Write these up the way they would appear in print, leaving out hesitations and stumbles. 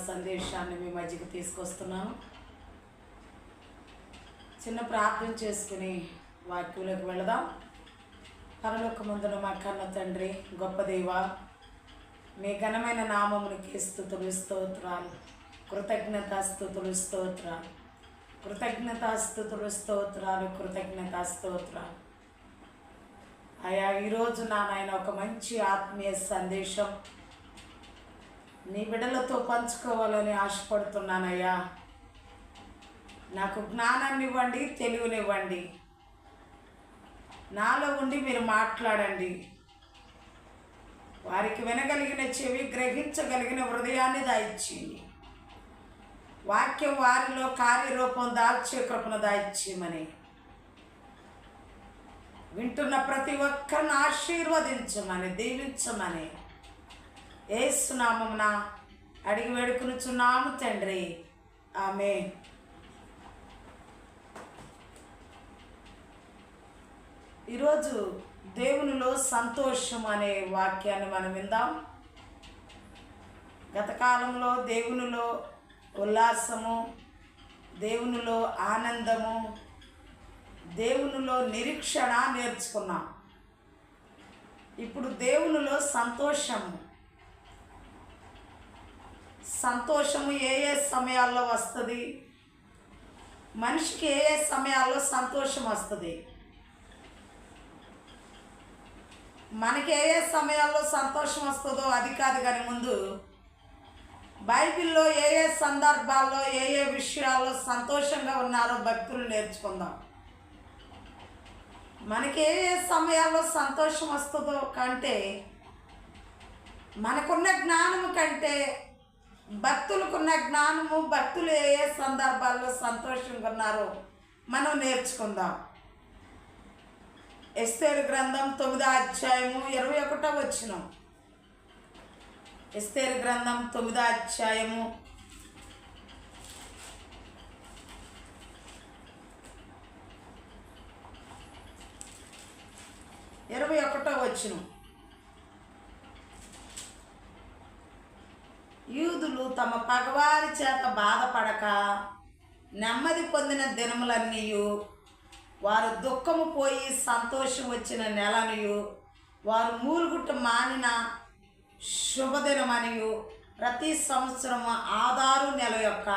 సందేశాన్ని మీ మధ్యకు తీసుకొస్తున్నాను. చిన్న ప్రార్థన చేసుకుని వాక్యంలోకి వెళదాం. పరలోకమందున మా కన్న తండ్రి, గొప్ప దేవ, మీ ఘనమైన నామమునికి స్తుతులు స్తోత్రాలు, కృతజ్ఞతాస్తుతులు స్తోత్రాలు, కృతజ్ఞతాస్తుతులు స్తోత్రాలు, కృతజ్ఞతాస్తోత్రాలు. అయ్యా, ఈరోజు నాయన ఒక మంచి ఆత్మీయ సందేశం నీ బిడ్డలతో పంచుకోవాలని ఆశపడుతున్నానయ్యా. నాకు జ్ఞానాన్ని ఇవ్వండి, తెలివినివ్వండి. నాలో ఉండి మీరు మాట్లాడండి. వారికి వినగలిగిన చెవి, గ్రహించగలిగిన హృదయాన్ని దాయిచ్చింది. వాక్యం వారిలో కార్యరూపం దాల్చే కృపను దాయిచ్చేయమని, వింటున్న ప్రతి ఒక్కరిని ఆశీర్వదించమని, దీవించమని యేసు నామమున అడిగి వేడుకొనుచున్నాము తండ్రి, ఆమేన్. ఈరోజు దేవునిలో సంతోషం అనే వాక్యాన్ని మనం విందాం. గత కాలంలో దేవునిలో ఉల్లాసము, దేవునిలో ఆనందము, దేవునిలో నిరీక్షణ నేర్చుకున్నాం. ఇప్పుడు దేవునిలో సంతోషము. సంతోషము ఏ ఏ సమయాల్లో వస్తుంది? మనిషికి ఏ ఏ సమయాల్లో సంతోషం వస్తుంది? మనకి ఏ ఏ సమయాల్లో సంతోషం వస్తుందో అది కాదు, కానీ ముందు బైబిల్లో ఏ ఏ సందర్భాల్లో ఏ ఏ విషయాల్లో సంతోషంగా ఉన్నారో భక్తులు నేర్చుకుందాం. మనకి ఏ ఏ సమయాల్లో సంతోషం వస్తుందో కంటే, మనకున్న జ్ఞానము కంటే భక్తులకున్న జ్ఞానము, భక్తులు ఏ ఏ సందర్భాల్లో సంతోషంగా ఉన్నారో మనం నేర్చుకుందాం. ఎస్తేరు గ్రంథం 9వ అధ్యాయము 21వ వచనం. ఎస్తేరు గ్రంథం 9వ అధ్యాయము 21వ వచనం. యూదులు తమ పగవారి చేత బాధపడక నెమ్మది పొందిన దినములన్నీయు, వారు దుఃఖము పోయి సంతోషం వచ్చిన నెలనియు, వారు మూలుగుట్ట మానిన శుభదినమనియు, ప్రతి సంవత్సరము ఆదారు నెల యొక్క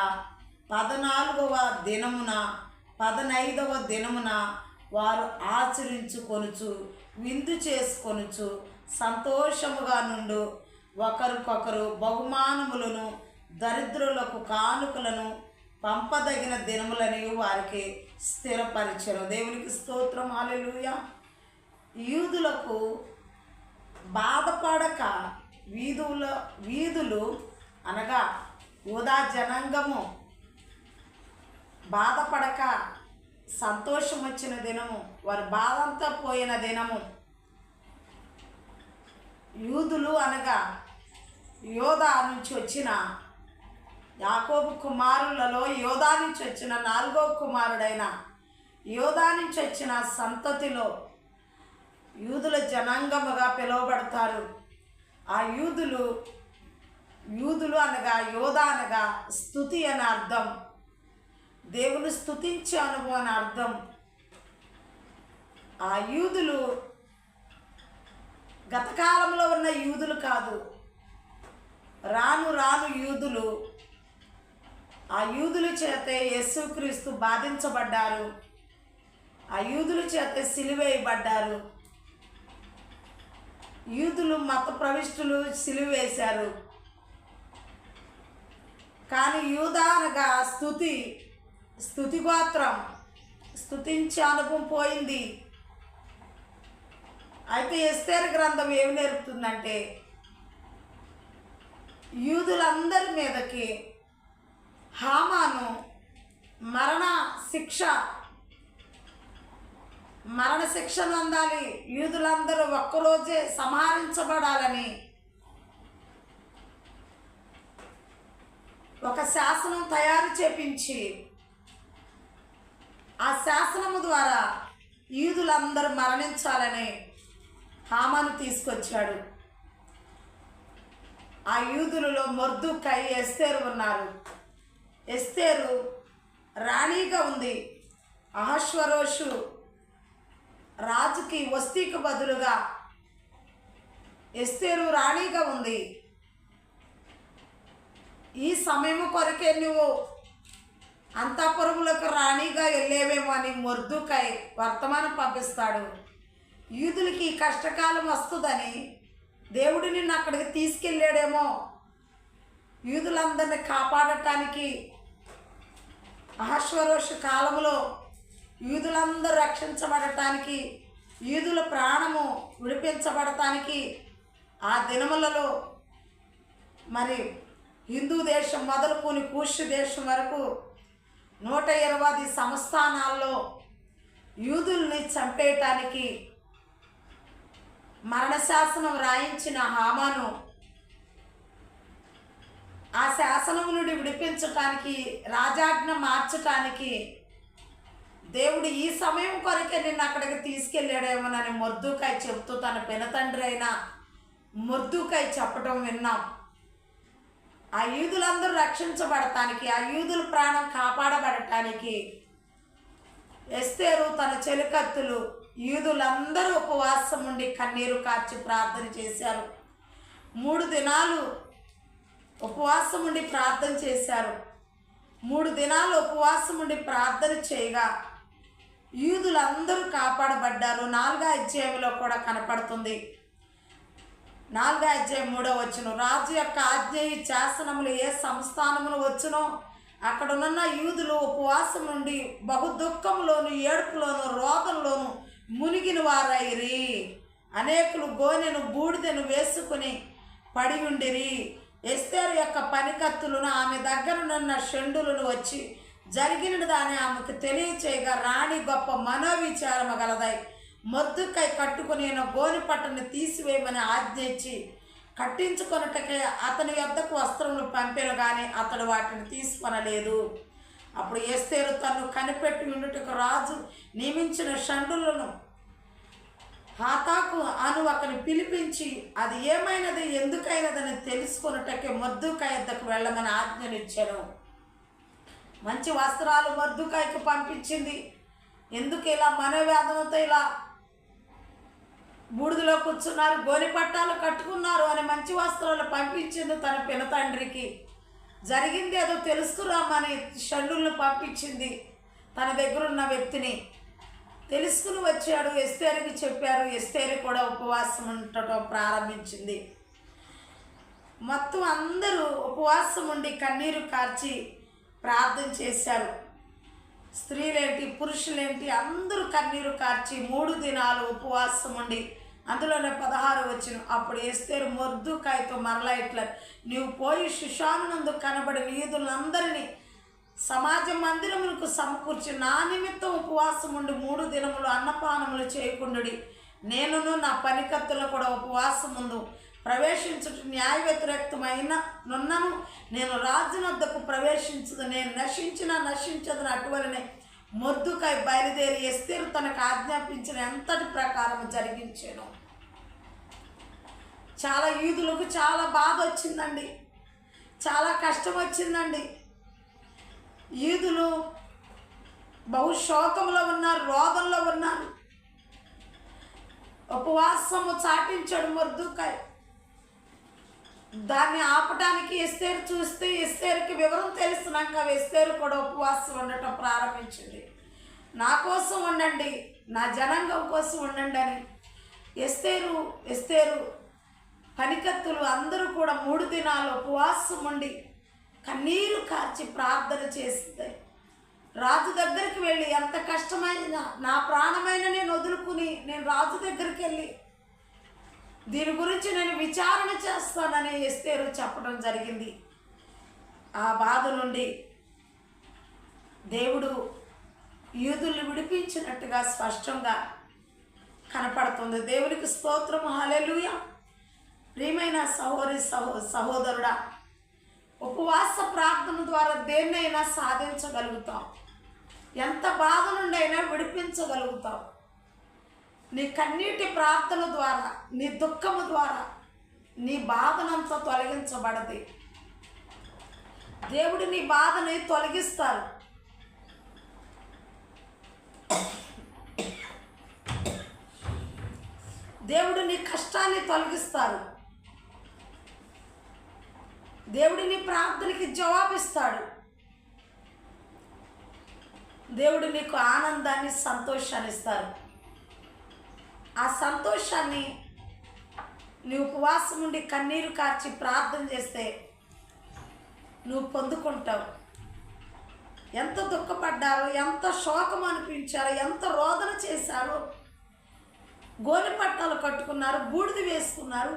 14వ దినమున 15వ దినమున వారు ఆచరించుకొనుచు, విందు చేసుకొనుచు, సంతోషముగా నుండు, ఒకరికొకరు బహుమానములను, దరిద్రులకు కానుకలను పంపదగిన దినములని వారికి స్థిరపరిచెను. దేవునికి స్తోత్రం, హల్లెలూయా. యూదులకు బాధపడక వీధులు అనగా యూదా జనాంగము బాధపడక సంతోషం వచ్చిన దినము, వారి బాధంతా పోయిన దినము. యూదులు అనగా యోధా నుంచి వచ్చిన యాకోబు కుమారులలో యోధా నుంచి వచ్చిన 4వ కుమారుడైన యోధా నుంచి వచ్చిన సంతతిలో యూదుల జనాంగముగా పిలువబడతారు. ఆ యూదులు అనగా యోధా అనగా స్తుతి అని అర్థం. దేవుని స్తుతించే అనుభవం అని అర్థం. ఆ యూదులు గతకాలంలో ఉన్న యూదులు కాదు, రాను రాను యూదులు. ఆ యూదుల చేతే యేసుక్రీస్తు బాధించబడ్డారు. ఆ యూదుల చేతే సిలువేయబడ్డారు. యూదులు మత ప్రవిష్టులు సిలువేశారు. కానీ యూదా అనగా స్తుతి గోత్రం, స్తుతించే అనుభవం పోయింది. అయితే ఎస్తేరు గ్రంథం ఏమి నేర్పుతుందంటే, యూదులందరి మీదకి హామాను మరణ శిక్షను అందాలి, యూదులందరూ ఒక్కరోజే సంహరించబడాలని ఒక శాసనం తయారు చేపించి, ఆ శాసనము ద్వారా యూదులందరూ మరణించాలని హామాను తీసుకొచ్చాడు. ఆ యూదులలో మొర్దుకై, ఎస్తేరు ఉన్నారు. ఎస్తేరు రాణిగా ఉంది. అహష్వరోషు రాజుకి వస్తీకి బదులుగా ఎస్తేరు రాణిగా ఉంది. ఈ సమయం కొరకే నువ్వు అంతఃపురములకు రాణిగా వెళ్ళేవేమో అని మొర్దుకై వర్తమానం పంపిస్తాడు. యూదులకి కష్టకాలం వస్తుందని దేవుడు నిన్ను అక్కడికి తీసుకెళ్ళాడేమో. యూదులందరినీ కాపాడటానికి అహష్వరోషు కాలంలో యూదులందరూ రక్షించబడటానికి, యూదుల ప్రాణము విడిపించబడటానికి ఆ దినములలో మరి హిందూ దేశం మొదలుకొని కూష్ దేశం వరకు 120 సంస్థానాల్లో యూదుల్ని చంపేయటానికి మరణశాసనం రాయించిన హామాను ఆ శాసనం నుండి విడిపించటానికి, రాజాజ్ఞ మార్చటానికి దేవుడు ఈ సమయం కొరకే నిన్ను అక్కడికి తీసుకెళ్ళాడేమోనని మొర్దుకై చెప్తూ తన పెనతండ్రి అయిన మొర్దుకై చెప్పటం విన్నాం. ఆ యూదులందరూ రక్షించబడటానికి, ఆ యూదుల ప్రాణం కాపాడబడటానికి ఎస్తేరు తన చెలికత్తులు యూదులందరూ ఉపవాసం ఉండి కన్నీరు కార్చి ప్రార్థన చేశారు. 3 దినాలు ఉపవాసం ఉండి ప్రార్థన చేశారు. 3 దినాలు ఉపవాసం ఉండి ప్రార్థన చేయగా యూదులందరూ కాపాడబడ్డారు. 4వ అధ్యాయంలో కూడా కనపడుతుంది. 4వ అధ్యాయం 3వ వచనం, రాజు యొక్క ఆజ్ఞ శాసనములు ఏ సంస్థానములు వచ్చునో అక్కడున్న యూదులు ఉపవాసం నుండి బహు దుఃఖంలోను, ఏడుపులోను, రోగంలోను మునిగిన వారైరి. అనేకులు గోనెను బూడిదను వేసుకుని పడి ఉండిరి. ఎస్తేరు యొక్క పనికత్తులను ఆమె దగ్గరనున్న షండులను వచ్చి జరిగిన దాన్ని ఆమెకు తెలియచేయగా రాణి గొప్ప మనోవిచారము గలదై మొర్దుకై కట్టుకుని గోని పట్టుని తీసివేయమని ఆజ్ఞ ఇచ్చి కట్టించుకొనుటకే అతని యొద్దకు వస్త్రములు పంపిన కానీ అతడు వాటిని తీసుకొనలేదు. అప్పుడు ఎస్తేరు తను కనిపెట్టి ఉండుటకు రాజు నియమించిన షండులను హాతాకు అను ఒకని పిలిపించి అది ఏమైనది ఎందుకైనదని తెలుసుకొనుటకే మొర్దుకై యొద్దకు వెళ్ళమని ఆజ్ఞనిచ్చాను. మంచి వస్త్రాలు మొర్దుకైకి పంపించింది. ఎందుకు ఇలా మనోవేదనతో ఇలా బూడిదలో కూర్చున్నారు, గోని పట్టాలు కట్టుకున్నారు అని మంచి వస్త్రాలు పంపించింది తన పినతండ్రికి. జరిగింది ఏదో తెలుసుకురామని షండులను పంపించింది. తన దగ్గర ఉన్న వ్యక్తిని తెలుసుకుని వచ్చాడు. ఎస్తేరుకి చెప్పారు. ఎస్తేరు కూడా ఉపవాసం ఉండటం ప్రారంభించింది. మొత్తం అందరూ ఉపవాసం ఉండి కన్నీరు కార్చి ప్రార్థన చేశారు. స్త్రీలేంటి, పురుషులేంటి అందరూ కన్నీరు కార్చి 3 దినాలు ఉపవాసం ఉండి అందులోనే 16 వచనం, అప్పుడు ఎస్తేరు మొర్దుకైతో మరలా ఇట్లా, నీవు పోయి షుషానునందు కనబడిన యూదులందరినీ సమాజ మందిరములకు సమకూర్చి నా నిమిత్తం ఉపవాసం ఉండి 3 దినములు అన్నపానములు చేయకుండుడి. నేనును నా పనికత్తులను కూడా ఉపవాసం ముందు ప్రవేశించుట న్యాయ వ్యతిరేక్తమైన నున్నను. నేను రాజునొద్దకు ప్రవేశించదు, నేను నశించదని అటువలనే మొర్దుకై బయలుదేరి ఎస్తేరు తనకు ఆజ్ఞాపించిన ఎంతటి ప్రకారం జరిగించాను. చాలా యూదులకు చాలా బాధ వచ్చిందండి, చాలా కష్టం వచ్చిందండి. యూదులు బహుశోకంలో ఉన్నారు, రోగంలో ఉన్నారు. ఉపవాసము చాటించాడు మొర్దుకై. దాన్ని ఆపటానికి ఎస్తేరు చూస్తే ఎస్తేరుకి వివరం తెలిసినాక ఎస్తేరు కూడా ఉపవాసం ఉండటం ప్రారంభించింది. నా కోసం ఉండండి, నా జనాంగం కోసం ఉండండి అని ఎస్తేరు పనికత్తులు అందరూ కూడా 3 దినాలు ఉపవాసం ఉండి కన్నీరు కార్చి ప్రార్థన చేసింది. రాజు దగ్గరికి వెళ్ళి ఎంత కష్టమైన నా ప్రాణమైన నేను వదులుకుని నేను రాజు దగ్గరికి వెళ్ళి దీని గురించి నేను విచారణ చేస్తానని ఎస్తేరు చెప్పడం జరిగింది. ఆ బాధ నుండి దేవుడు యూదుల్ని విడిపించినట్టుగా స్పష్టంగా కనపడుతుంది. దేవునికి స్తోత్రం, హల్లెలూయా. ప్రియమైన సహోదరుడా, ఉపవాస ప్రార్థన ద్వారా దేన్నైనా సాధించగలుగుతాం. ఎంత బాధ నుండి అయినా విడిపించగలుగుతాం. నీ కన్నీటి ప్రార్థన ద్వారా, నీ దుఃఖము ద్వారా నీ బాధనంతా తొలగించబడది. దేవుడు నీ బాధని తొలగిస్తారు. దేవుడు నీ కష్టాన్ని తొలగిస్తారు. దేవుడు నీ ప్రార్థనకి జవాబిస్తాడు. దేవుడు నీకు ఆనందాన్ని, సంతోషాన్ని ఇస్తారు. ఆ సంతోషాన్ని నీ ఉపవాసం ఉండి కన్నీరు కార్చి ప్రార్థన చేస్తే నువ్వు పొందుకుంటావు. ఎంత దుఃఖపడ్డారో, ఎంత శోకం అనిపించారో, ఎంత రోదన చేశారో, గోనె పట్టాలు కట్టుకున్నారు, బూడిద వేసుకున్నారు,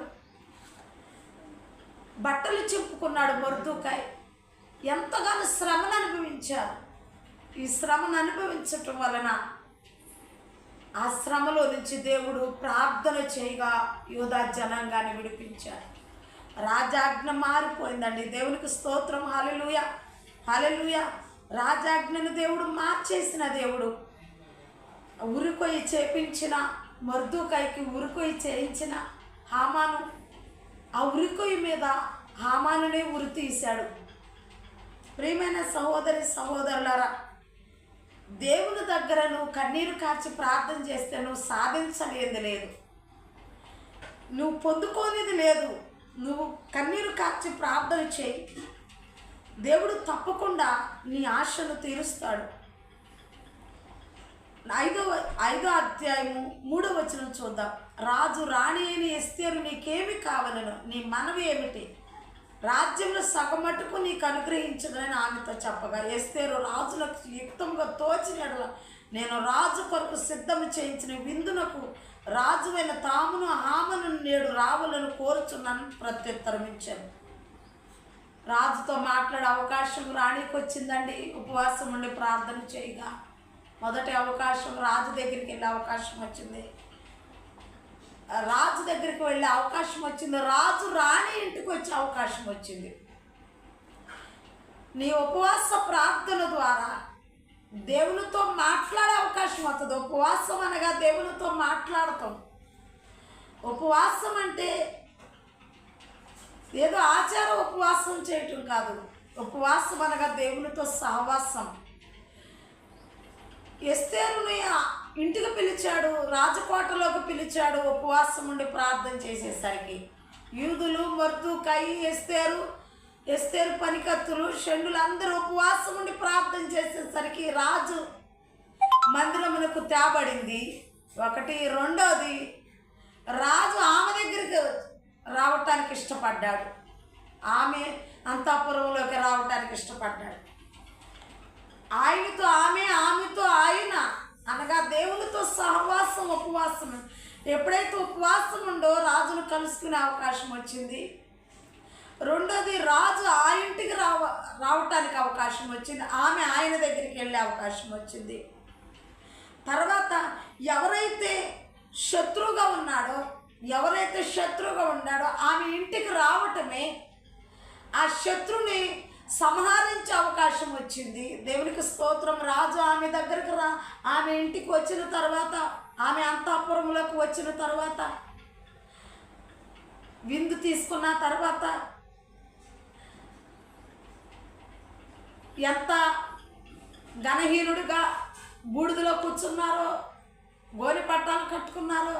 బట్టలు చింపుకున్నాడు మొర్దెకై. ఎంతగానో శ్రమను అనుభవించారు. ఈ శ్రమను అనుభవించటం వలన ఆ శ్రమలో నుంచి దేవుడు ప్రార్థన చేయగా యూదా జనాంగాన్ని విడిపించారు. రాజాజ్ఞ మారిపోయిందండి. దేవునికి స్తోత్రం. హల్లెలూయా, హల్లెలూయా. రాజాజ్ఞను దేవుడు మార్చేసిన దేవుడు. ఉరికొయ్యి చేపించిన మొర్దెకైకి ఉరికొయ్యి చేయించిన హామాను, ఆ ఉరికొయ్యి మీద హామానునే ఉరి తీశాడు. ప్రియమైన సహోదరి సహోదరులారా, దేవుని దగ్గర నువ్వు కన్నీరు కార్చి ప్రార్థన చేస్తే నువ్వు సాధించలేనిది లేదు, నువ్వు పొందుకోనిది లేదు. నువ్వు కన్నీరు కార్చి ప్రార్థన చేయి, దేవుడు తప్పకుండా నీ ఆశను తీరుస్తాడు. 5వ అధ్యాయము 3వ వచనం చూద్దాం. రాజు రాణి అయిన ఎస్తేరు నీకేమి కావాలను, నీ మనవి ఏమిటి? రాజ్యంలో సగమట్టుకు నీకు అనుగ్రహించదని ఆమెతో చెప్పగా, ఎస్తేరు రాజులకు యుక్తంగా తోచినట్ల నేను రాజు కొరకు సిద్ధం చేయించిన విందునకు రాజువైన తామును హామను నేడు రావాలని కోరుచున్నాను ప్రత్యుత్తరం ఇచ్చాను. రాజుతో మాట్లాడే అవకాశం రాణికి వచ్చిందండి. ఉపవాసం ఉండి ప్రార్థన చేయగా మొదటి అవకాశం రాజు దగ్గరికి వెళ్ళే అవకాశం వచ్చింది. రాజు దగ్గరికి వెళ్ళే అవకాశం వచ్చింది. రాజు రాణి ఇంటికి వచ్చే అవకాశం వచ్చింది. నీ ఉపవాస ప్రార్థన ద్వారా దేవునితో మాట్లాడే అవకాశం వస్తుంది. ఉపవాసం అనగా దేవునితో మాట్లాడతాం. ఉపవాసం అంటే ఏదో ఆచార ఉపవాసం చేయటం కాదు. ఉపవాసం అనగా దేవునితో సహవాసం. ఎస్తేరుని ఇంటికి పిలిచాడు, రాజకోటలోకి పిలిచాడు. ఉపవాసం ఉండి ప్రార్థన చేసేసరికి యూదులు, మొర్దెకై, ఎస్తేరు పనికత్తులు, షండులు అందరూ ఉపవాసం ఉండి ప్రార్థన చేసేసరికి రాజు మందిరమునకు తేబడింది. ఒకటి. రెండోది, రాజు ఆమె దగ్గరికి రావటానికి ఇష్టపడ్డాడు. ఆమె అంతఃపురంలోకి రావటానికి ఇష్టపడ్డాడు. ఆయనతో ఆమె, ఆమెతో ఆయన అనగా దేవునితో సహవాసం. ఉపవాసం ఎప్పుడైతే ఉపవాసం ఉండో రాజును కలుసుకునే అవకాశం వచ్చింది. రెండోది, రాజు ఆ ఇంటికి రావటానికి అవకాశం వచ్చింది. ఆమె ఆయన దగ్గరికి వెళ్ళే అవకాశం వచ్చింది. తర్వాత ఎవరైతే శత్రువుగా ఉన్నాడో ఆమె ఇంటికి రావటమే ఆ శత్రుని సంహరించే అవకాశం వచ్చింది. దేవునికి స్తోత్రం. రాజు ఆమె దగ్గరకు ఆమె ఇంటికి వచ్చిన తర్వాత, ఆమె అంతఃపురంలోకి వచ్చిన తర్వాత, విందు తీసుకున్న తర్వాత ఎంత ఘనహీనుడిగా బూడిదలో కూర్చున్నారో, గోనె పట్టాలు కట్టుకున్నారో,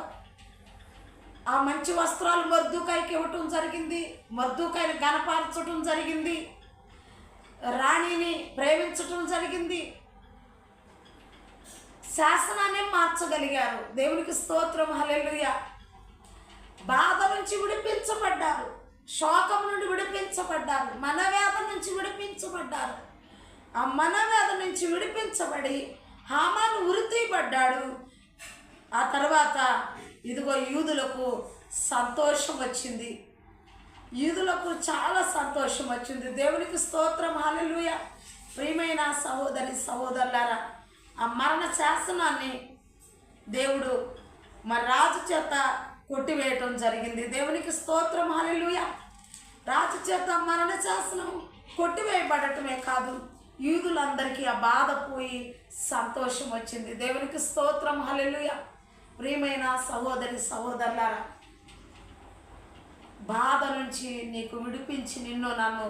ఆ మంచి వస్త్రాలు మొర్దెకైకి ఇవ్వటం జరిగింది. మొర్దెకైని ఘనపరచటం జరిగింది. రాణిని ప్రేమించటం జరిగింది. శాసనాన్ని మార్చగలిగారు. దేవునికి స్తోత్రం. హల్లెలూయా. బాధ నుంచి విడిపించబడ్డారు, శోకం నుండి విడిపించబడ్డారు, మనవేద నుంచి విడిపించబడ్డారు. ఆ మనవేద నుంచి విడిపించబడి హామాను ఉరితీయబడ్డాడు. ఆ తర్వాత ఇదిగో యూదులకు సంతోషం వచ్చింది. యూదులకు చాలా సంతోషం వచ్చింది. దేవునికి స్తోత్రం. హల్లెలూయా. ప్రియమైన సహోదరి సహోదరులారా, ఆ మరణ శాసనాన్ని దేవుడు మరి రాజు చేత కొట్టివేయటం జరిగింది. దేవునికి స్తోత్రం. హల్లెలూయా. రాజు చేత మరణ శాసనం కొట్టివేయబడటమే కాదు, యూదులందరికీ ఆ బాధ పోయి సంతోషం వచ్చింది. దేవునికి స్తోత్రం. హల్లెలూయా. ప్రియమైన సహోదరి సహోదరులారా, బాధ నుంచి నీకు విడిపించి నిన్ను నన్ను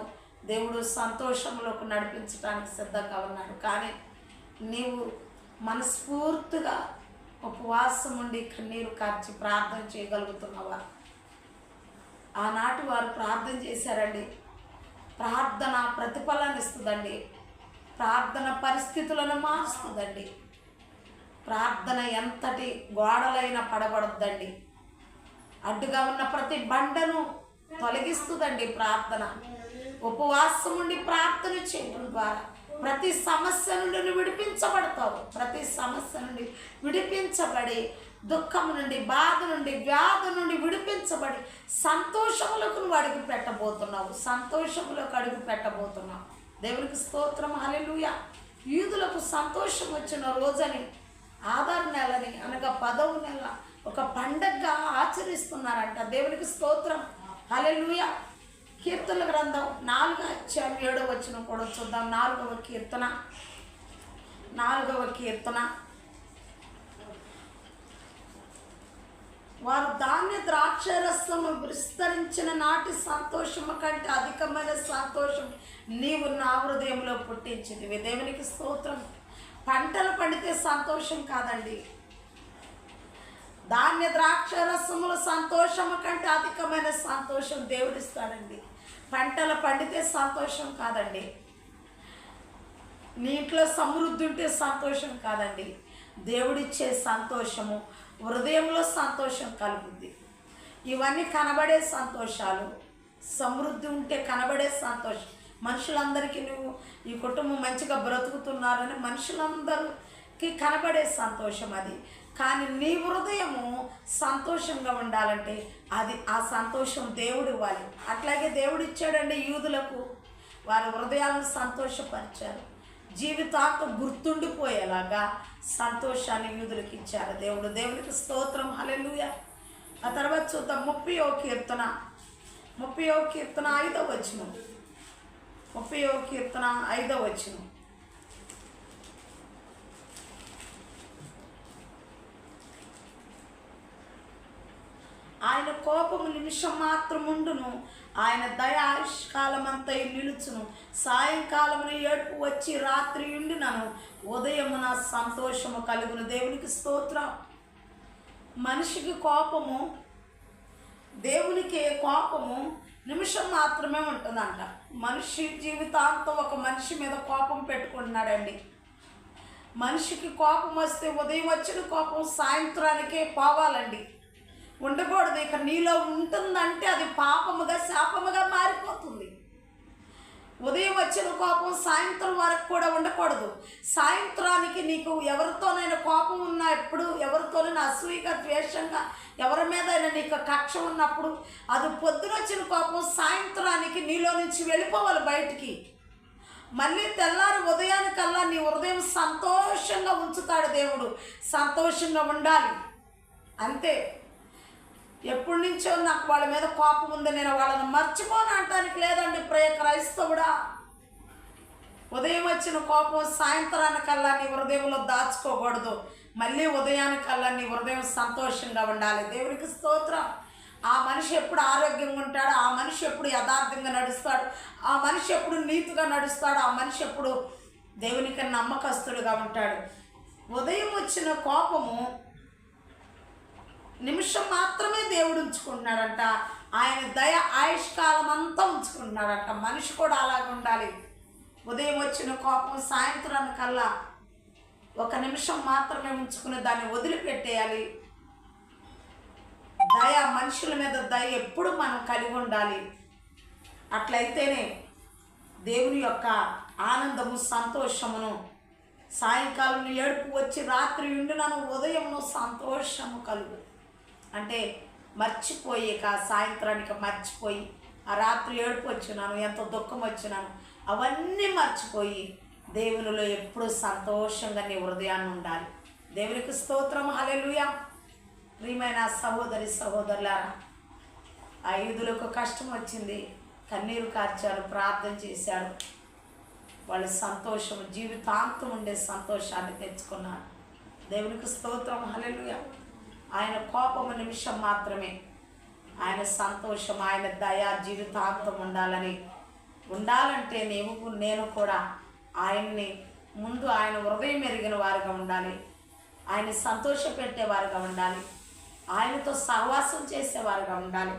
దేవుడు సంతోషంలోకి నడిపించడానికి సిద్ధంగా ఉన్నాడు. కానీ నీవు మనస్ఫూర్తిగా ఉపవాసం ఉండి కన్నీరు కార్చి ప్రార్థన చేయగలుగుతున్నావా? ఆనాటి వారు ప్రార్థన చేశారండి. ప్రార్థన ప్రతిఫలాన్ని ఇస్తుందండి. ప్రార్థన పరిస్థితులను మారుస్తుందండి. ప్రార్థన ఎంతటి గోడలైనా పడగొడద్దండి. అడ్డుగా ఉన్న ప్రతి బండను తొలగిస్తుందండి ప్రార్థన. ఉపవాసం ఉండి ప్రార్థన చేయడం ద్వారా ప్రతి సమస్య నుండి నువ్వు విడిపించబడతావు. ప్రతి సమస్య నుండి విడిపించబడి దుఃఖం నుండి, బాధ నుండి, వ్యాధి నుండి విడిపించబడి సంతోషములకు నువ్వు అడుగు పెట్టబోతున్నావు. సంతోషములకు అడుగు పెట్టబోతున్నావు. దేవునికి స్తోత్రం, హల్లెలూయా. యూదులకు సంతోషం వచ్చిన రోజని, ఆధార్ నెలని అనగా 10వ నెల ఒక పండగగా ఆచరిస్తున్నారంట. దేవునికి స్తోత్రం, హల్లెలూయా. కీర్తనల గ్రంథం 4వ అధ్యాయం 7వ వచనం కూడా చూద్దాం. 4వ కీర్తన. వారు ధాన్య ద్రాక్షరసము విస్తరించిన నాటి సంతోషము కంటే అధికమైన సంతోషం నీవు నా హృదయంలో పుట్టించింది. దేవునికి స్తోత్రం. పంటలు పండితే సంతోషం కాదండి. ధాన్య ద్రాక్షరసముల సంతోషము కంటే అధికమైన సంతోషం దేవుడిస్తాడండి. పంటలు పండితే సంతోషం కాదండి. నీ ఇంట్లో సమృద్ధి ఉంటే సంతోషం కాదండి. దేవుడిచ్చే సంతోషము హృదయంలో సంతోషం కలుగుద్ది. ఇవన్నీ కనబడే సంతోషాలు. సమృద్ధి ఉంటే కనబడే సంతోషం. మనుషులందరికీ నువ్వు ఈ కుటుంబం మంచిగా బ్రతుకుతున్నారని మనుషులందరికీ కనబడే సంతోషం అది. కానీ నీ హృదయము సంతోషంగా ఉండాలంటే ఆ సంతోషం దేవుడు ఇవ్వాలి. అట్లాగే దేవుడు ఇచ్చాడండి యూదులకు. వారి హృదయాలను సంతోషపరిచారు. జీవితాంతం గుర్తుండిపోయేలాగా సంతోషాన్ని యూదులకు ఇచ్చారు దేవుడు. దేవునికి స్తోత్రం, హల్లెలూయా. ఆ తర్వాత చూద్దాం 30వ కీర్తన 5వ వచనం. 30వ కీర్తన 5వ వచనం. ఆయన కోపము నిమిషం మాత్రముండును, ఆయన దయ ఆయుష్కాలమంతా నిలుచును. సాయంకాలమున ఏడుపు వచ్చి రాత్రి ఉండినను, ఉదయమున సంతోషము కలుగును. దేవునికి స్తోత్రం. మనిషికి కోపము, దేవునికి కోపము నిమిషం మాత్రమే ఉంటుందంట. మనిషి జీవితాంతం ఒక మనిషి మీద కోపం పెట్టుకుంటున్నాడండి. మనిషికి కోపం వస్తే ఉదయం వచ్చిన కోపం సాయంత్రానికే పోవాలండి, ఉండకూడదు. ఇక నీలో ఉంటుందంటే అది పాపముగా, శాపముగా మారిపోతుంది. ఉదయం వచ్చిన కోపం సాయంత్రం వరకు కూడా ఉండకూడదు. సాయంత్రానికి నీకు ఎవరితోనైనా కోపం ఉన్నా, ఎప్పుడు ఎవరితోనైనా అసూయగా, ద్వేషంగా, ఎవరి మీదైనా నీకు కక్ష ఉన్నప్పుడు అది పొద్దునొచ్చిన కోపం సాయంత్రానికి నీలో నుంచి వెళ్ళిపోవాలి బయటికి. మళ్ళీ తెల్లారి ఉదయానికల్లా నీ హృదయం సంతోషంగా ఉంచుతాడు దేవుడు. సంతోషంగా ఉండాలి అంతే. ఎప్పటి నుంచో నాకు వాళ్ళ మీద కోపం ఉంది, నేను వాళ్ళని మర్చిపోను అంటానికి లేదండి క్రైస్తవుడా. ఉదయం వచ్చిన కోపం సాయంత్రానికల్లా నీ హృదయంలో దాచుకోకూడదు. మళ్ళీ ఉదయానికల్లా నీ హృదయం సంతోషంగా ఉండాలి. దేవునికి స్తోత్రం. ఆ మనిషి ఎప్పుడు ఆరోగ్యంగా ఉంటాడు, ఆ మనిషి ఎప్పుడు యథార్థంగా నడుస్తాడు, ఆ మనిషి ఎప్పుడు నీతిగా నడుస్తాడు, ఆ మనిషి ఎప్పుడు దేవునికి నమ్మకస్తుడుగా ఉంటాడు. ఉదయం వచ్చిన కోపము నిమిషం మాత్రమే దేవుడు ఉంచుకుంటున్నాడంట. ఆయన దయ ఆయుష్కాలం అంతా ఉంచుకుంటున్నాడంట. మనిషి కూడా అలాగ ఉండాలి. ఉదయం వచ్చిన కోపం సాయంత్రానికల్లా ఒక నిమిషం మాత్రమే ఉంచుకుని దాన్ని వదిలిపెట్టేయాలి. దయ, మనుషుల మీద దయ ఎప్పుడు మనం కలిగి ఉండాలి. అట్లయితేనే దేవుని యొక్క ఆనందము, సంతోషమును, సాయంకాలం ఏడుపు వచ్చి రాత్రి ఉండినను ఉదయమును సంతోషము కలుగు. అంటే మర్చిపోయి సాయంత్రానికి మర్చిపోయి, ఆ రాత్రి ఏడుపు వచ్చినాను, ఎంత దుఃఖం వచ్చినాను, అవన్నీ మర్చిపోయి దేవునిలో ఎప్పుడూ సంతోషంగా నీ హృదయాన్ని ఉండాలి. దేవునికి స్తోత్రం, హల్లెలూయా. ప్రియమైన సహోదరి సహోదరులారా, ఆ యూదులకు కష్టం వచ్చింది, కన్నీరు కార్చారు, ప్రార్థన చేశారు. వాళ్ళ సంతోషం జీవితాంతం ఉండే సంతోషాన్ని తెచ్చుకున్నారు. దేవునికి స్తోత్రం, హల్లెలూయా. ఆయన కోపము నిమిషం మాత్రమే. ఆయన సంతోషం, ఆయన దయ జీవితాంతం ఉండాలంటే నేను కూడా ఆయన్ని ముందు ఆయన హృదయం ఎరిగిన వారుగా ఉండాలి, ఆయన సంతోషపెట్టేవారుగా ఉండాలి, ఆయనతో సహవాసం చేసేవారుగా ఉండాలి,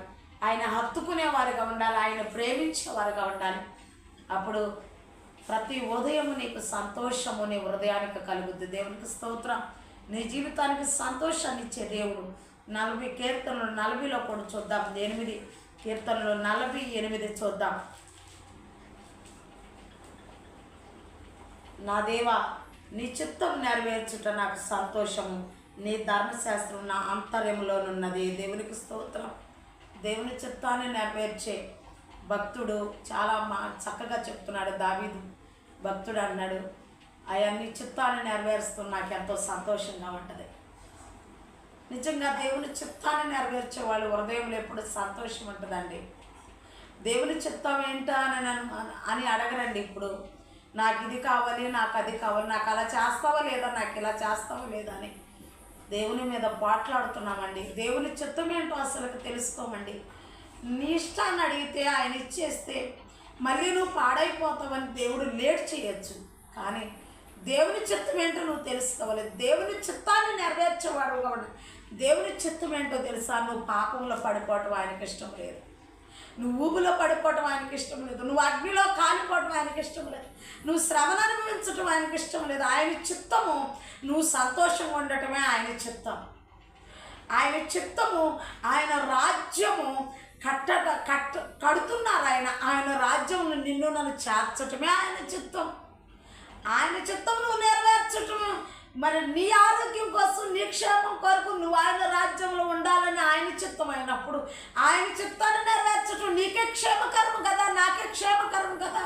ఆయన హత్తుకునేవారుగా ఉండాలి, ఆయన ప్రేమించేవారుగా ఉండాలి. అప్పుడు ప్రతి ఉదయం నీకు సంతోషము నీ హృదయానికి కలుగుద్ది. దేవునికి స్తోత్రం. నీ జీవితానికి సంతోషాన్ని ఇచ్చే దేవుడు. 40 కీర్తనలు 40లో కూడా చూద్దాం. 8 కీర్తనలు 48 చూద్దాం. నా దేవా, నీ చిత్తం నెరవేర్చుట నాకు సంతోషము, నీ ధర్మశాస్త్రం నా అంతర్యంలోనున్నది. దేవునికి స్తోత్రం. దేవుని చిత్తాన్ని నెరవేర్చే భక్తుడు చాలా చక్కగా చెప్తున్నాడు. దావీదు భక్తుడు అన్నాడు, అవన్నీ చిత్తాన్ని నెరవేరుస్తున్న నాకు ఎంతో సంతోషంగా ఉంటుంది. నిజంగా దేవుని చిత్తాన్ని నెరవేర్చే వాళ్ళు హృదయంలో ఎప్పుడు సంతోషం ఉంటుందండి. దేవుని చిత్తం ఏంటా అని అడగరండి. ఇప్పుడు నాకు ఇది కావాలి, నాకు అది కావాలి, నాకు అలా చేస్తావా లేదా, నాకు ఇలా చేస్తావా లేదా అని దేవుని మీద పోట్లాడుతున్నామండి. దేవుని చిత్తం ఏంటో అసలు తెలుసుకోమండి. నీ ఇష్టాన్ని అడిగితే ఆయన ఇచ్చేస్తే మళ్ళీ నువ్వు పాడైపోతావని దేవుడు లేట్ చేయొచ్చు. కానీ దేవుని చిత్తం ఏంటో నువ్వు తెలుసుకోవాలి. దేవుని చిత్తాన్ని నెరవేర్చేవాడు కాబట్టి దేవుని చిత్తం ఏంటో తెలుసా? నువ్వు పాపంలో పడిపోవటం ఆయనకి ఇష్టం లేదు, నువ్వు ఊబులో పడిపోవటం ఆయనకి ఇష్టం లేదు, నువ్వు అగ్నిలో కాలిపోవటం ఆయనకి ఇష్టం లేదు, నువ్వు శ్రమను అనుభవించటం ఆయనకి ఇష్టం లేదు. ఆయన చిత్తము నువ్వు సంతోషంగా ఉండటమే ఆయన చిత్తం. ఆయన చిత్తము, ఆయన రాజ్యము కడుతున్నారు. ఆయన రాజ్యం నిన్ను నన్ను చేర్చటమే ఆయన చిత్తం. ఆయన చిత్తం నువ్వు నెరవేర్చటం. మరి నీ ఆరోగ్యం కోసం, నీ క్షేమం కొరకు నువ్వు ఆయన రాజ్యంలో ఉండాలని ఆయన చిత్తం అయినప్పుడు ఆయన చిత్తాన్ని నెరవేర్చటం నీకే క్షేమకరం కదా, నాకే క్షేమకరం కదా,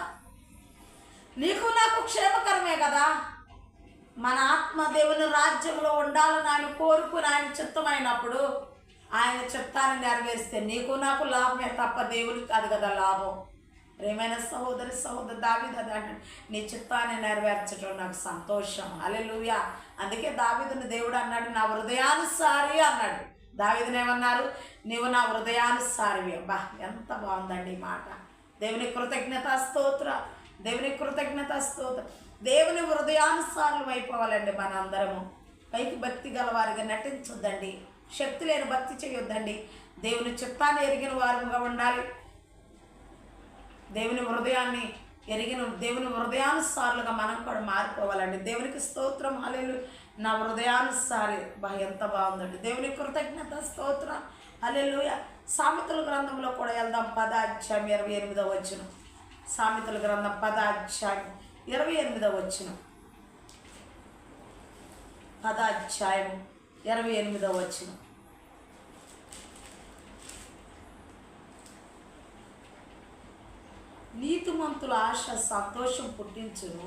నీకు నాకు క్షేమకరమే కదా. మన ఆత్మ దేవుని రాజ్యంలో ఉండాలని ఆయన కోరుకుని ఆయన చిత్తమైనప్పుడు ఆయన చిత్తాన్ని నెరవేరిస్తే నీకు నాకు లాభమే తప్ప దేవునికి కాదు కదా లాభం. ప్రియమైన సహోదరి దావీదు అన్నాడు, నీ చిత్తాన్ని నెరవేర్చడం నాకు సంతోషం. హల్లెలూయా. అందుకే దావీదుని దేవుడు అన్నాడు, నా హృదయానుసారి అన్నాడు. దావీదుని ఏమన్నారు? నీవు నా హృదయానుసారివి. అబ్బా, ఎంత బాగుందండి ఈ మాట. దేవుని కృతజ్ఞత స్తోత్ర, దేవుని కృతజ్ఞత స్తోత్ర. దేవుని హృదయానుసారులు అయిపోవాలండి. మన అందరము పైకి భక్తి గలవారిగా నటించొద్దండి, శక్తి లేని భక్తి చేయొద్దండి. దేవుని చిత్తాన్ని ఎరిగిన వారుగా ఉండాలి. దేవుని హృదయానుసారులుగా మనం కూడా మారిపోవాలండి. దేవునికి స్తోత్రం. హల్లెలూయా. నా హృదయానుసారి. ఎంత బాగుందండి. దేవుని కృతజ్ఞత స్తోత్రం. హల్లెలూయా. సామెతల గ్రంథంలో కూడా వెళ్దాం. 10వ అధ్యాయం 28వ వచనం. సామెతల గ్రంథం 10వ అధ్యాయం 28వ వచనం. 10వ అధ్యాయం 28వ వచనం. నీతిమంతుల ఆశ సంతోషం పుట్టించును,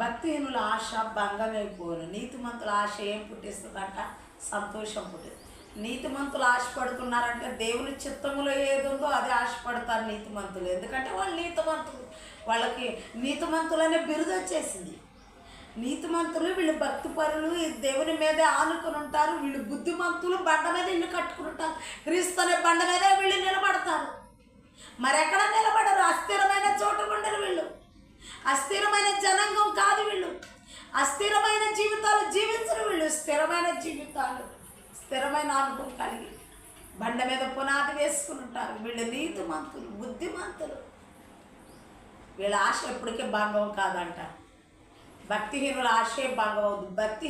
భక్తిహీనుల ఆశ భంగమైపోను. నీతిమంతుల ఆశ ఏం పుట్టిస్తుందంట? సంతోషం పుట్టింది. నీతిమంతులు ఆశపడుతున్నారంటే దేవుని చిత్తములో ఏది ఉందో అది ఆశపడతారు నీతిమంతులు. ఎందుకంటే వాళ్ళు నీతిమంతులు, వాళ్ళకి నీతిమంతులనే బిరుదు వచ్చేసింది. నీతిమంతులు వీళ్ళు భక్తిపరులు, దేవుని మీదే ఆనుకుని ఉంటారు. వీళ్ళు బుద్ధిమంతులు, బండ మీద ఇల్లు కట్టుకుని ఉంటారు. క్రీస్తు అనే బండ మీదే వీళ్ళు నిలబడతారు. మరెక్కడ నిలబడరు. అస్థిరమైన చోటు ఉండరు వీళ్ళు. అస్థిరమైన జనాంగం కాదు వీళ్ళు. అస్థిరమైన జీవితాలు జీవించరు వీళ్ళు. స్థిరమైన జీవితాలు, స్థిరమైన అనుభవం కలిగి బండ మీద పునాది వేసుకుని ఉంటారు. వీళ్ళు నీతిమంతులు, బుద్ధిమంతులు. వీళ్ళ ఆశ ఎప్పటికీ భంగం కాదంట. భక్తిహీనుల ఆశే భంగం అవుతుంది.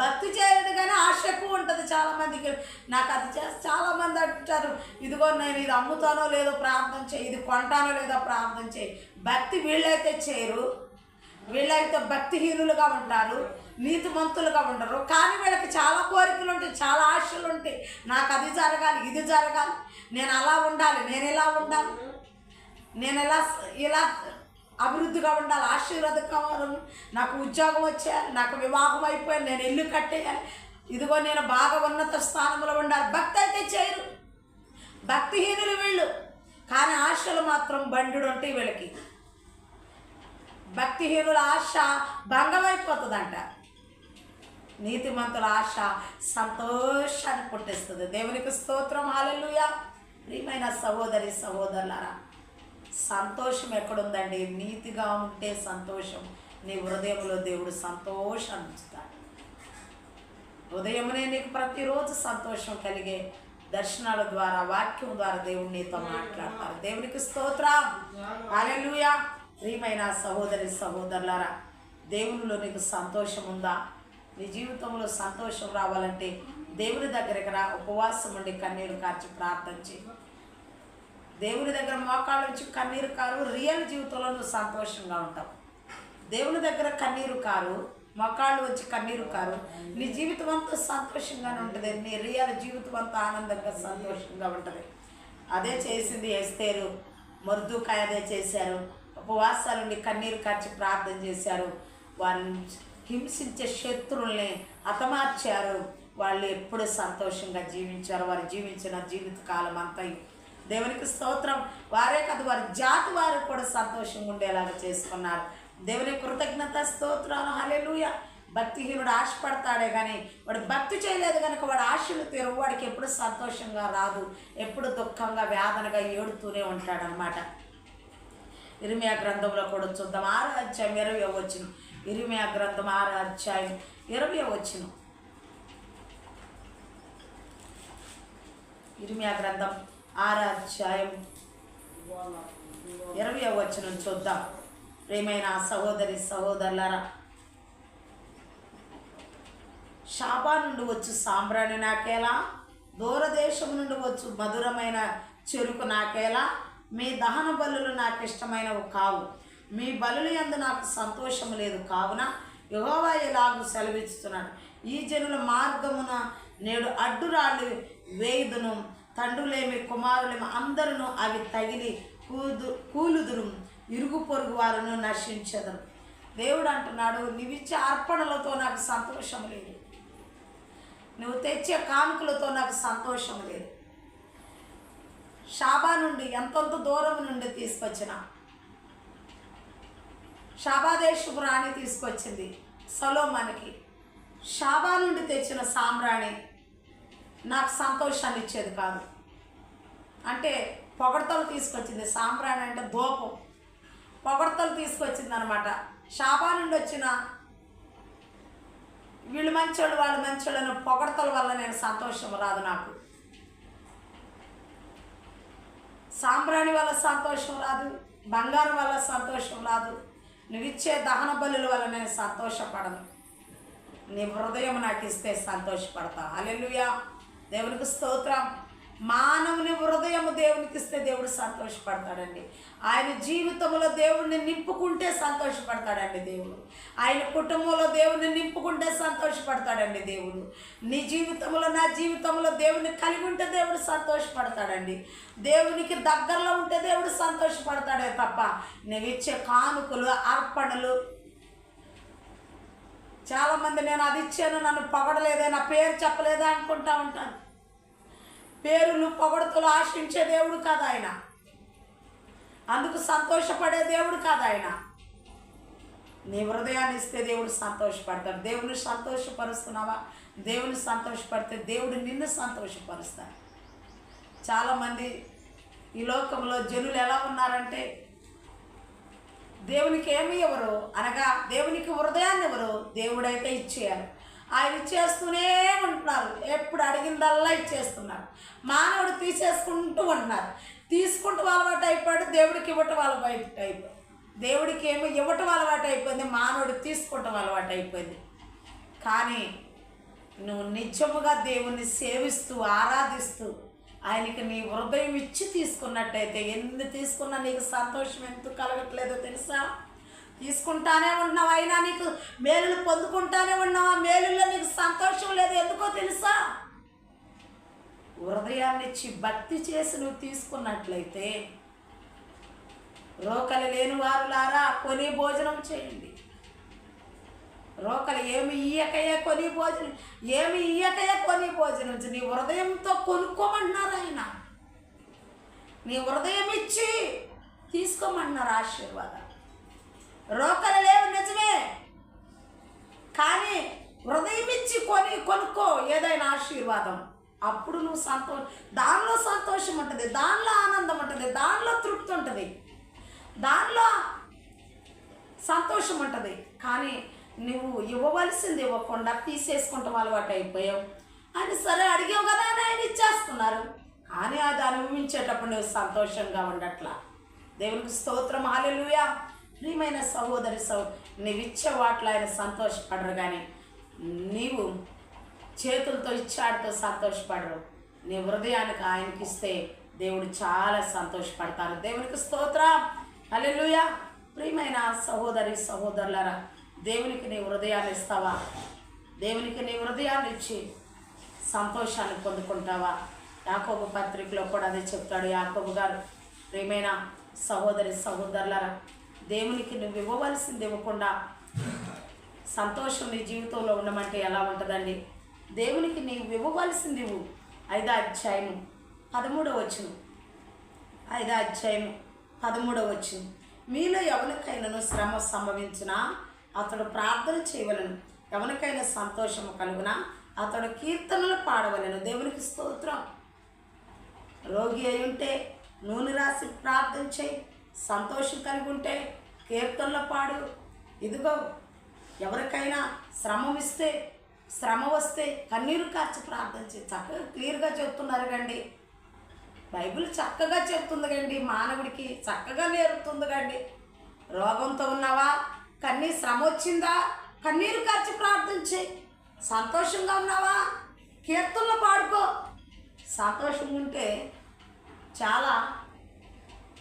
భక్తి చేయదు కానీ ఆశ ఎక్కువ ఉంటుంది చాలామందికి. నాకు అది చేసి చాలామంది అంటారు, ఇదిగో నేను ఇది అమ్ముతానో లేదో ప్రార్థన చేయి, ఇది కొంటానో లేదో ప్రార్థన చేయి. భక్తి వీళ్ళైతే చేయరు. వీళ్ళైతే భక్తిహీనులుగా ఉంటారు, నీతిమంతులుగా ఉండరు. కానీ వీళ్ళకి చాలా కోరికలు ఉంటాయి, చాలా ఆశలు ఉంటాయి. నాకు అది జరగాలి, ఇది జరగాలి, నేను అలా ఉండాలి, నేను ఇలా ఉండాలి, నేను ఇలా అభివృద్ధిగా ఉండాలి, ఆశీర్వాదకరం, నాకు ఉద్యోగం వచ్చేయాలి, నాకు వివాహం అయిపోయాలి, నేను ఇల్లు కట్టేయాలి, ఇదిగో నేను బాగా ఉన్నత స్థానంలో ఉండాలి. భక్తి అయితే చేయరు, భక్తిహీనులు వీళ్ళు. కానీ ఆశలు మాత్రం బండుడు ఉంటాయి వీళ్ళకి. భక్తిహీనుల ఆశ భంగమైపోతుందంట. నీతిమంతుల ఆశ సంతోషాన్ని పుట్టిస్తుంది. దేవునికి స్తోత్రం. హల్లెలూయా. ప్రియమైన సహోదరి సహోదరులారా, సంతోషం ఎక్కడుందండి? నీతిగా ఉంటే సంతోషం నీ హృదయంలో దేవుడు సంతోషాన్ని ఉంచుతాడు. ఉదయమునే నీకు ప్రతిరోజు సంతోషం కలిగే దర్శనాల ద్వారా, వాక్యం ద్వారా దేవుడు నీతో మాట్లాడతారు. దేవునికి స్తోత్రం, హల్లెలూయా. ప్రియమైన సహోదరి సహోదరులారా, దేవునిలో నీకు సంతోషం ఉందా? నీ జీవితంలో సంతోషం రావాలంటే దేవుని దగ్గరికి రా, ఉపవాసం ఉండి కన్నీరు కార్చి ప్రార్థన చేయి. దేవుని దగ్గర మోకాళ్ళ నుంచి కన్నీరు కారు, రియల్ జీవితంలో నువ్వు సంతోషంగా ఉంటావు. దేవుని దగ్గర కన్నీరు కారు, మోకాళ్ళు వచ్చి కన్నీరు కారు, నీ జీవితం అంతా సంతోషంగానే ఉంటుంది. నీ రియల్ జీవితం అంతా ఆనందంగా సంతోషంగా ఉంటుంది. అదే చేసింది ఎస్తేరు, మొర్దుకాయ అదే చేశారు. ఉపవాసాలుండి కన్నీరు కార్చి ప్రార్థన చేశారు. వారిని హింసించే శత్రువుల్ని హతమార్చారు. వాళ్ళు ఎప్పుడు సంతోషంగా జీవించారు. వారు జీవించిన జీవితకాలం అంతా దేవునికి స్తోత్రం. వారే కాదు, వారి జాతి వారు కూడా సంతోషంగా ఉండేలాగా చేసుకున్నారు. దేవుని కృతజ్ఞత స్తోత్రాలు, హల్లెలూయా. భక్తిహీనుడు ఆశపడతాడే కానీ వాడు భక్తి చేయలేదు కనుక వాడు ఆశలు తీరవు. వాడికి ఎప్పుడు సంతోషంగా రాదు, ఎప్పుడు దుఃఖంగా వేదనగా ఏడుతూనే ఉంటాడనమాట. ఇర్మియా గ్రంథంలో కూడా చూద్దాం, 6వ అధ్యాయం 20వ వచనం. ఇర్మియా గ్రంథం 6వ అధ్యాయం 20వ వచనం. ఇర్మియా గ్రంథం 6వ అధ్యాయం 20వ వచనం చూద్దాం. ప్రియమైన సహోదరి సహోదరులారా, షాబా నుండి వచ్చు సాంబ్రాణి నాకేలా, దూరదేశం నుండి వచ్చు మధురమైన చెరుకు నాకేలా, మీ దహన బలులు నాకు ఇష్టమైనవి కావు, మీ బలులు యందు నాకు సంతోషం లేదు. కావున యెహోవా ఇలాగు సెలవిస్తున్నాడు, ఈ జనుల మార్గమున నేడు అడ్డురాళ్ళు వేయుదును, తండ్రులేమి కుమారులేమి అందరూ అవి తగిలి కూలుదురు, ఇరుగు పొరుగు వారును నశించదురు. దేవుడు అంటున్నాడు, నీవిచ్చే అర్పణలతో నాకు సంతోషం లేదు, నువ్వు తెచ్చే కానుకలతో నాకు సంతోషం లేదు. షాబా నుండి ఎంతంత దూరం నుండి తీసుకొచ్చిన షాబా దేశపు రాణి తీసుకొచ్చింది సొలొమోనుకి. షాబా నుండి తెచ్చిన సాంబ్రాణి నాకు సంతోషాన్ని ఇచ్చేది కాదు. అంటే పొగడతలు తీసుకొచ్చింది. సాంబ్రాణి అంటే ధూపం, పొగడతలు తీసుకొచ్చింది అనమాట. షాబా నుండి వచ్చిన వీళ్ళు మంచోళ్ళు వాళ్ళు మంచోళ్ళని పొగడతల వల్ల నేను సంతోషం రాదు. నాకు సాంబ్రాణి వల్ల సంతోషం రాదు, బంగారం వల్ల సంతోషం రాదు, నువ్విచ్చే దహన బలుల వల్ల నేను సంతోషపడను. నీ హృదయం నాకు ఇస్తే సంతోషపడతా. హల్లెలూయా, దేవునికి స్తోత్రం. మానవుని హృదయం దేవునికి ఇస్తే దేవుడు సంతోషపడతాడండి. ఆయన జీవితంలో దేవుడిని నింపుకుంటే సంతోషపడతాడండి దేవుడు. ఆయన కుటుంబంలో దేవుడిని నింపుకుంటే సంతోషపడతాడండి దేవుడు. నీ జీవితంలో నా జీవితంలో దేవుడిని కలిగి ఉంటే దేవుడు సంతోషపడతాడండి. దేవునికి దగ్గరలో ఉంటే దేవుడు సంతోషపడతాడే తప్ప నువ్విచ్చే కానుకలు అర్పణలు. చాలామంది నేను అది ఇచ్చాను, నన్ను పొగడలేదే, నా పేరు చెప్పలేదా అనుకుంటా ఉంటాను. పేరులు పొగడతలు ఆశించే దేవుడు కాదు ఆయన, అందుకు సంతోషపడే దేవుడు కాదు ఆయన. నీ హృదయాన్ని ఇస్తే దేవుడు సంతోషపడతాడు. దేవుని సంతోషపరుస్తున్నావా? దేవుని సంతోషపడితే దేవుడు నిన్ను సంతోషపరుస్తాడు. చాలామంది ఈ లోకంలో జనులు ఎలా ఉన్నారంటే దేవునికి ఏమి ఇవ్వరు, అనగా దేవునికి హృదయాన్ని ఇవ్వరు. దేవుడైతే ఇచ్చేయాలి, ఆయన ఇచ్చేస్తూనే ఉంటున్నారు. ఎప్పుడు అడిగిందల్లా ఇచ్చేస్తున్నారు. మానవుడు తీసేసుకుంటూ ఉంటున్నారు. తీసుకుంటూ అలవాటు అయిపోయాడు, దేవుడికి ఇవ్వటం అలవాటు అయిపోయింది. దేవుడికి ఏమో ఇవ్వటం అలవాటు అయిపోయింది, మానవుడు తీసుకోవటం అలవాటు అయిపోయింది. కానీ నువ్వు నిజముగా దేవుణ్ణి సేవిస్తూ ఆరాధిస్తూ ఆయనకి నీ హృదయం ఇచ్చి తీసుకున్నట్టయితే ఎన్ని తీసుకున్నా నీకు సంతోషం ఎందుకు కలగట్లేదో తెలుసా? తీసుకుంటానే ఉన్నావు, అయినా నీకు మేలులు పొందుకుంటానే ఉన్నావు. ఆ మేలుల్లో నీకు సంతోషం లేదు, ఎందుకో తెలుసా? హృదయాన్ని ఇచ్చి భక్తి చేసి నువ్వు తీసుకున్నట్లయితే, రోకలు లేని వారులారా కొని భోజనం చేయండి. రోకలు ఏమి ఇయ్యకయే కొని భోజనం, ఏమి ఇయ్యకయే కొని భోజనం. నీ హృదయంతో కొనుక్కోమన్నారు ఆయన. నీ హృదయం ఇచ్చి తీసుకోమన్నారు ఆశీర్వాదం. రోకలు లేవు నిజమే, కానీ హృదయం ఇచ్చి కొనుక్కో ఏదైనా ఆశీర్వాదం. అప్పుడు నువ్వు దానిలో సంతోషం ఉంటుంది, దానిలో ఆనందం ఉంటుంది, దానిలో తృప్తి ఉంటుంది, దానిలో సంతోషం ఉంటుంది. కానీ నువ్వు ఇవ్వవలసింది ఇవ్వకుండా తీసేసుకుంటాం అలవాటు అయిపోయావు. అని సరే అడిగావు కదా అని ఆయన ఇచ్చేస్తున్నారు, కానీ అది అనుభవించేటప్పుడు నువ్వు సంతోషంగా ఉండట్లా. దేవునికి స్తోత్రం, హల్లెలూయా. ప్రియమైన సహోదరి నువ్వు ఇచ్చే వాటిలో ఆయన సంతోషపడరు, కానీ నీవు చేతులతో ఇచ్చాడితో సంతోషపడరు. నీ హృదయానికి ఆయనకి ఇస్తే దేవుడు చాలా సంతోషపడతారు. దేవునికి స్తోత్రం, హల్లెలూయా. ప్రియమైన సహోదరులారా, దేవునికి నీ హృదయాన్ని ఇస్తావా? దేవునికి నీ హృదయాన్ని ఇచ్చి సంతోషాన్ని పొందుకుంటావా? యాకోబు పత్రికలో కూడా అదే చెప్తాడు యాకోబు గారు. ప్రియమైన సహోదరులారా, దేవునికి నువ్వు ఇవ్వవలసింది ఇవ్వకుండా సంతోషం నీ జీవితంలో ఉండమంటే ఎలా ఉంటుందండి? దేవునికి నీవు ఇవ్వవలసింది ఇవ్వు. 5వ అధ్యాయము 13వ వచనం, 5వ అధ్యాయము 13వ వచనం. మీలో ఎవరికైనా శ్రమ సంభవించినా అతడు ప్రార్థన చేయవలను, ఎవరికైనా సంతోషము కలుగునా అతడు కీర్తనలు పాడవలను. దేవునికి స్తోత్రం. రోగి అయి ఉంటే నూనె రాసి ప్రార్థన చేయి, సంతోషం కలిగి ఉంటే కీర్తనలు పాడు. ఇదిగో ఎవరికైనా శ్రమ వస్తే కన్నీరు కార్చి ప్రార్థన చేయి. చక్కగా క్లియర్గా చెప్తున్నారు కండి, బైబిల్ చక్కగా చెప్తుంది కండి, మానవుడికి చక్కగా నేర్పుతుంది కండి. రోగంతో ఉన్నావా? శ్రమ వచ్చిందా? కన్నీరు కార్చి ప్రార్థన చేయి. సంతోషంగా ఉన్నావా? కీర్తనలు పాడుకో. సంతోషంగా ఉంటే చాలా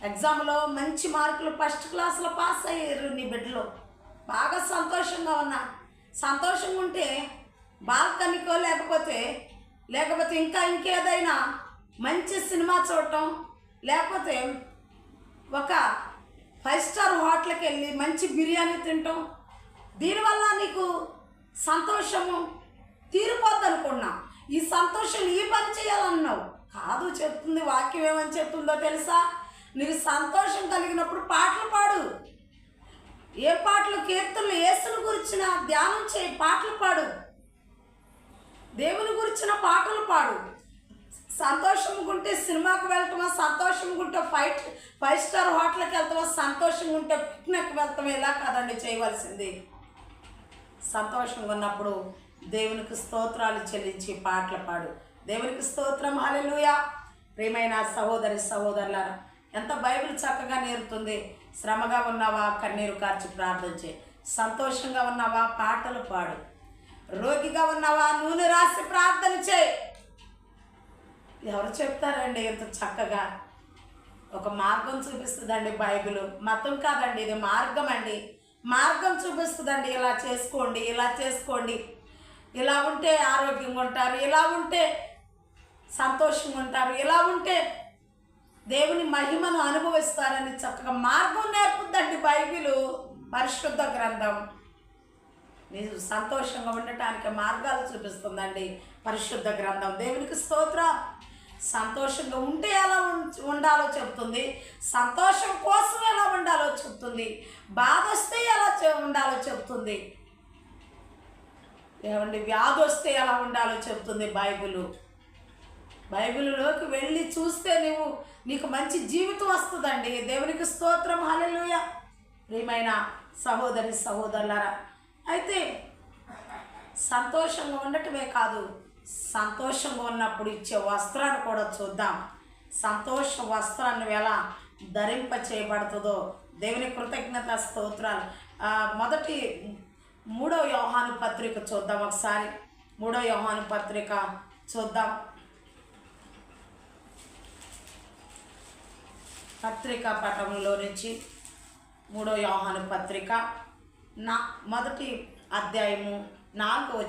ఎగ్జామ్లో మంచి మార్కులు ఫస్ట్ క్లాస్లో పాస్ అయ్యారు నీ బిడ్డలో. బాగా సంతోషంగా ఉన్నా. సంతోషంగా ఉంటే బాల్కనీకో లేకపోతే ఇంకేదైనా మంచి సినిమా చూడటం, లేకపోతే ఒక 5 స్టార్ హోటల్కి వెళ్ళి మంచి బిర్యానీ తినటం, దీనివల్ల నీకు సంతోషము తీరిపోద్ది అనుకున్నా. ఈ సంతోషం ఈ పని చేయాలన్నావు కాదు. చెప్తుంది వాక్యం ఏమని చెప్తుందో తెలుసా? నీకు సంతోషం కలిగినప్పుడు పాటలు పాడు. ఏ పాటలు? కీర్తనలు, యేసుని గురించిన ధ్యానం చేయి, పాటలు పాడు. దేవుని గురించిన పాటలు పాడు. సంతోషంగా ఉంటే సినిమాకి వెళ్తామా, సంతోషంగా ఉంటే 5 స్టార్ హోటల్కి వెళ్తామా, సంతోషంగా ఉంటే పిక్నిక్ వెళ్తామా? ఇలా కాదండి చేయవలసింది. సంతోషంగా ఉన్నప్పుడు దేవునికి స్తోత్రాలు చెల్లించి పాటలు పాడు. దేవునికి స్తోత్రం, హల్లెలూయా. ప్రియమైన సహోదరులారా, ఎంత బైబిల్ చక్కగా నేర్పుతుంది. శ్రమగా ఉన్నావా? కన్నీరు కార్చి ప్రార్థన చేయి. సంతోషంగా ఉన్నావా? పాటలు పాడు. రోగిగా ఉన్నావా? నూనె రాసి ప్రార్థన చేయి. ఎవరు చెప్తారండి ఇంత చక్కగా? ఒక మార్గం చూపిస్తుందండి బైబిల్. మతం కాదండి, ఇది మార్గం అండి. మార్గం చూపిస్తుందండి. ఇలా చేసుకోండి, ఇలా చేసుకోండి, ఇలా ఉంటే ఆరోగ్యంగా ఉంటారు, ఇలా ఉంటే సంతోషంగా ఉంటారు, ఇలా ఉంటే దేవుని మహిమను అనుభవిస్తారని చక్కగా మార్గం నేర్పుద్దండి బైబిల్, పరిశుద్ధ గ్రంథం. మీరు సంతోషంగా ఉండటానికి మార్గాలు చూపిస్తుందండి పరిశుద్ధ గ్రంథం. దేవునికి స్తోత్రం. సంతోషంగా ఉంటే ఎలా ఉండాలో చెప్తుంది, సంతోషం కోసం ఎలా ఉండాలో చెప్తుంది, బాధ వస్తే ఎలా ఉండాలో చెప్తుంది, ఏమండి వ్యాధి వస్తే ఎలా ఉండాలో చెప్తుంది బైబిల్లోకి వెళ్ళి చూస్తే నీకు మంచి జీవితం వస్తుందండి. దేవునికి స్తోత్రం, హల్లెలూయా. ప్రియమైన సహోదరులారా, అయితే సంతోషంగా ఉండటమే కాదు, సంతోషంగా ఉన్నప్పుడు ఇచ్చే వస్త్రాన్ని కూడా చూద్దాం. సంతోష వస్త్రాన్ని ఎలా ధరింప చేయబడుతుందో దేవుని కృతజ్ఞత స్తోత్రాలు. మొదటి 3వ యోహాను పత్రిక చూద్దాం ఒకసారి. 3వ యోహాను పత్రిక చూద్దాం. పత్రికా పటంలో నుంచి 3వ యోహాను పత్రిక మొదటి అధ్యాయము 4వ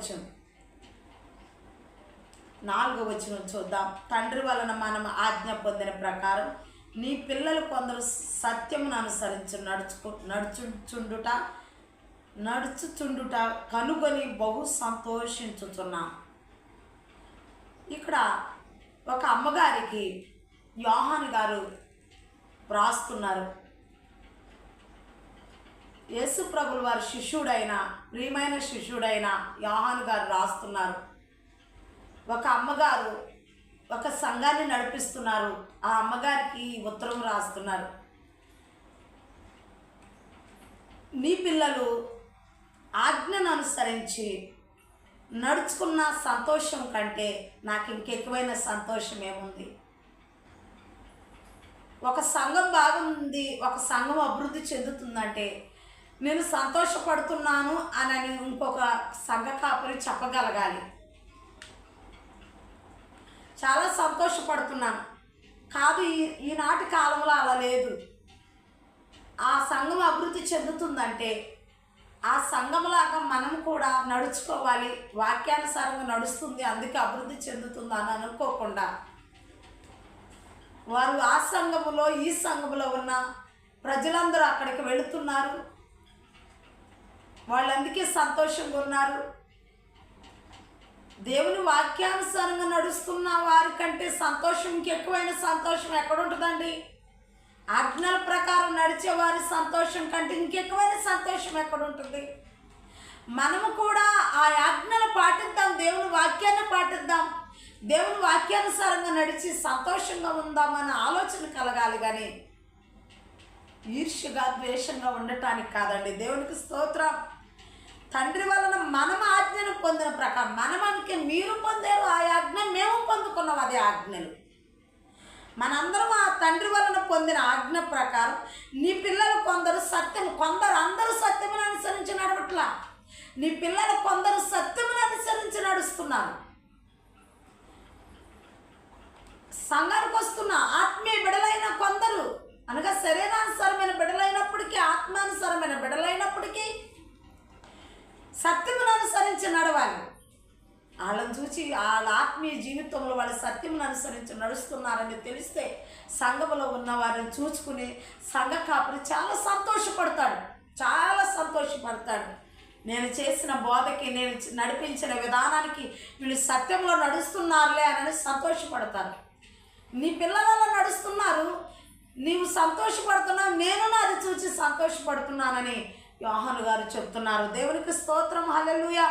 వచనం చూద్దాం. తండ్రి వలన మనం ఆజ్ఞ పొందిన ప్రకారం నీ పిల్లలు కొందరు సత్యమును అనుసరించి నడుచుచుండుట కనుగొని బహు సంతోషించుచున్నాం. ఇక్కడ ఒక అమ్మగారికి యోహాను గారు వ్రాస్తున్నారు. యేసు ప్రభుల వారి ప్రియమైన శిష్యుడైన యోహాను గారు రాస్తున్నారు. ఒక అమ్మగారు ఒక సంఘాన్ని నడిపిస్తున్నారు. ఆ అమ్మగారికి ఉత్తరం రాస్తున్నారు. నీ పిల్లలు ఆజ్ఞను అనుసరించి నడుచుకున్న సంతోషం కంటే నాకు ఇంకెక్కువైన సంతోషం ఏముంది? ఒక సంఘం బాగుంది, ఒక సంఘం అభివృద్ధి చెందుతుందంటే నేను సంతోషపడుతున్నాను అని ఇంకొక సంఘ కాపురి చెప్పగలగాలి. చాలా సంతోషపడుతున్నాను కాదు, ఈనాటి కాలంలో అలా లేదు. ఆ సంఘం అభివృద్ధి చెందుతుందంటే ఆ సంఘంలాగా మనం కూడా నడుచుకోవాలి. వాక్యానుసారంగా నడుస్తుంది అందుకే అభివృద్ధి చెందుతుంది అని అనుకోకుండా వారు ఆ సంఘములో ఈ సంఘములో ఉన్న ప్రజలందరూ అక్కడికి వెళుతున్నారు. వాళ్ళందుకే సంతోషంగా ఉన్నారు. దేవుని వాక్యానుసారంగా నడుస్తున్న వారి కంటే సంతోషం ఇంకెక్కువైన సంతోషం ఎక్కడుంటుందండి? ఆజ్ఞల ప్రకారం నడిచే వారి సంతోషం కంటే ఇంకెక్కువైన సంతోషం ఎక్కడుంటుంది? మనము కూడా ఆ ఆజ్ఞలు పాటిద్దాం, దేవుని వాక్యాన్ని పాటిద్దాం, దేవుని వాక్యానుసారంగా నడిచి సంతోషంగా ఉందామన్న ఆలోచన కలగాలి. కానీ ఈర్ష్యగా ద్వేషంగా ఉండటానికి కాదండి. దేవునికి స్తోత్రం. తండ్రి వలన మనం ఆజ్ఞను పొందిన ప్రకారం మనకి మీరు పొందారు ఆ ఆజ్ఞ, మేము పొందుకున్నాం అదే ఆజ్ఞలు. మనందరం ఆ తండ్రి వలన పొందిన ఆజ్ఞ ప్రకారం నీ పిల్లలు కొందరు అందరూ సత్యమును అనుసరించి నడవట్లా. నీ పిల్లలు కొందరు సత్యమును అనుసరించి నడుస్తున్నారు. సంఘానికి వస్తున్న ఆత్మీయ బిడలైన కొందరు అనగా శరీరానుసారమైన బిడలైనప్పటికీ ఆత్మానుసారమైన బిడలైనప్పటికీ సత్యమును అనుసరించి నడవాలి. వాళ్ళని చూసి వాళ్ళ ఆత్మీయ జీవితంలో వాళ్ళ సత్యమును అనుసరించి నడుస్తున్నారని తెలిస్తే సంఘములో ఉన్న వారిని చూసుకుని సంఘ కాపురి చాలా సంతోషపడతాడు. నేను చేసిన బోధకి, నేను నడిపించిన విధానానికి వీళ్ళు సత్యంలో నడుస్తున్నారులే అని సంతోషపడతారు. నీ పిల్లలలో నడుస్తున్నారు, నీవు సంతోషపడుతున్నావు, నేను అది చూసి సంతోషపడుతున్నానని యోహాను గారు చెప్తున్నారు. దేవునికి స్తోత్రం, హల్లెలూయా.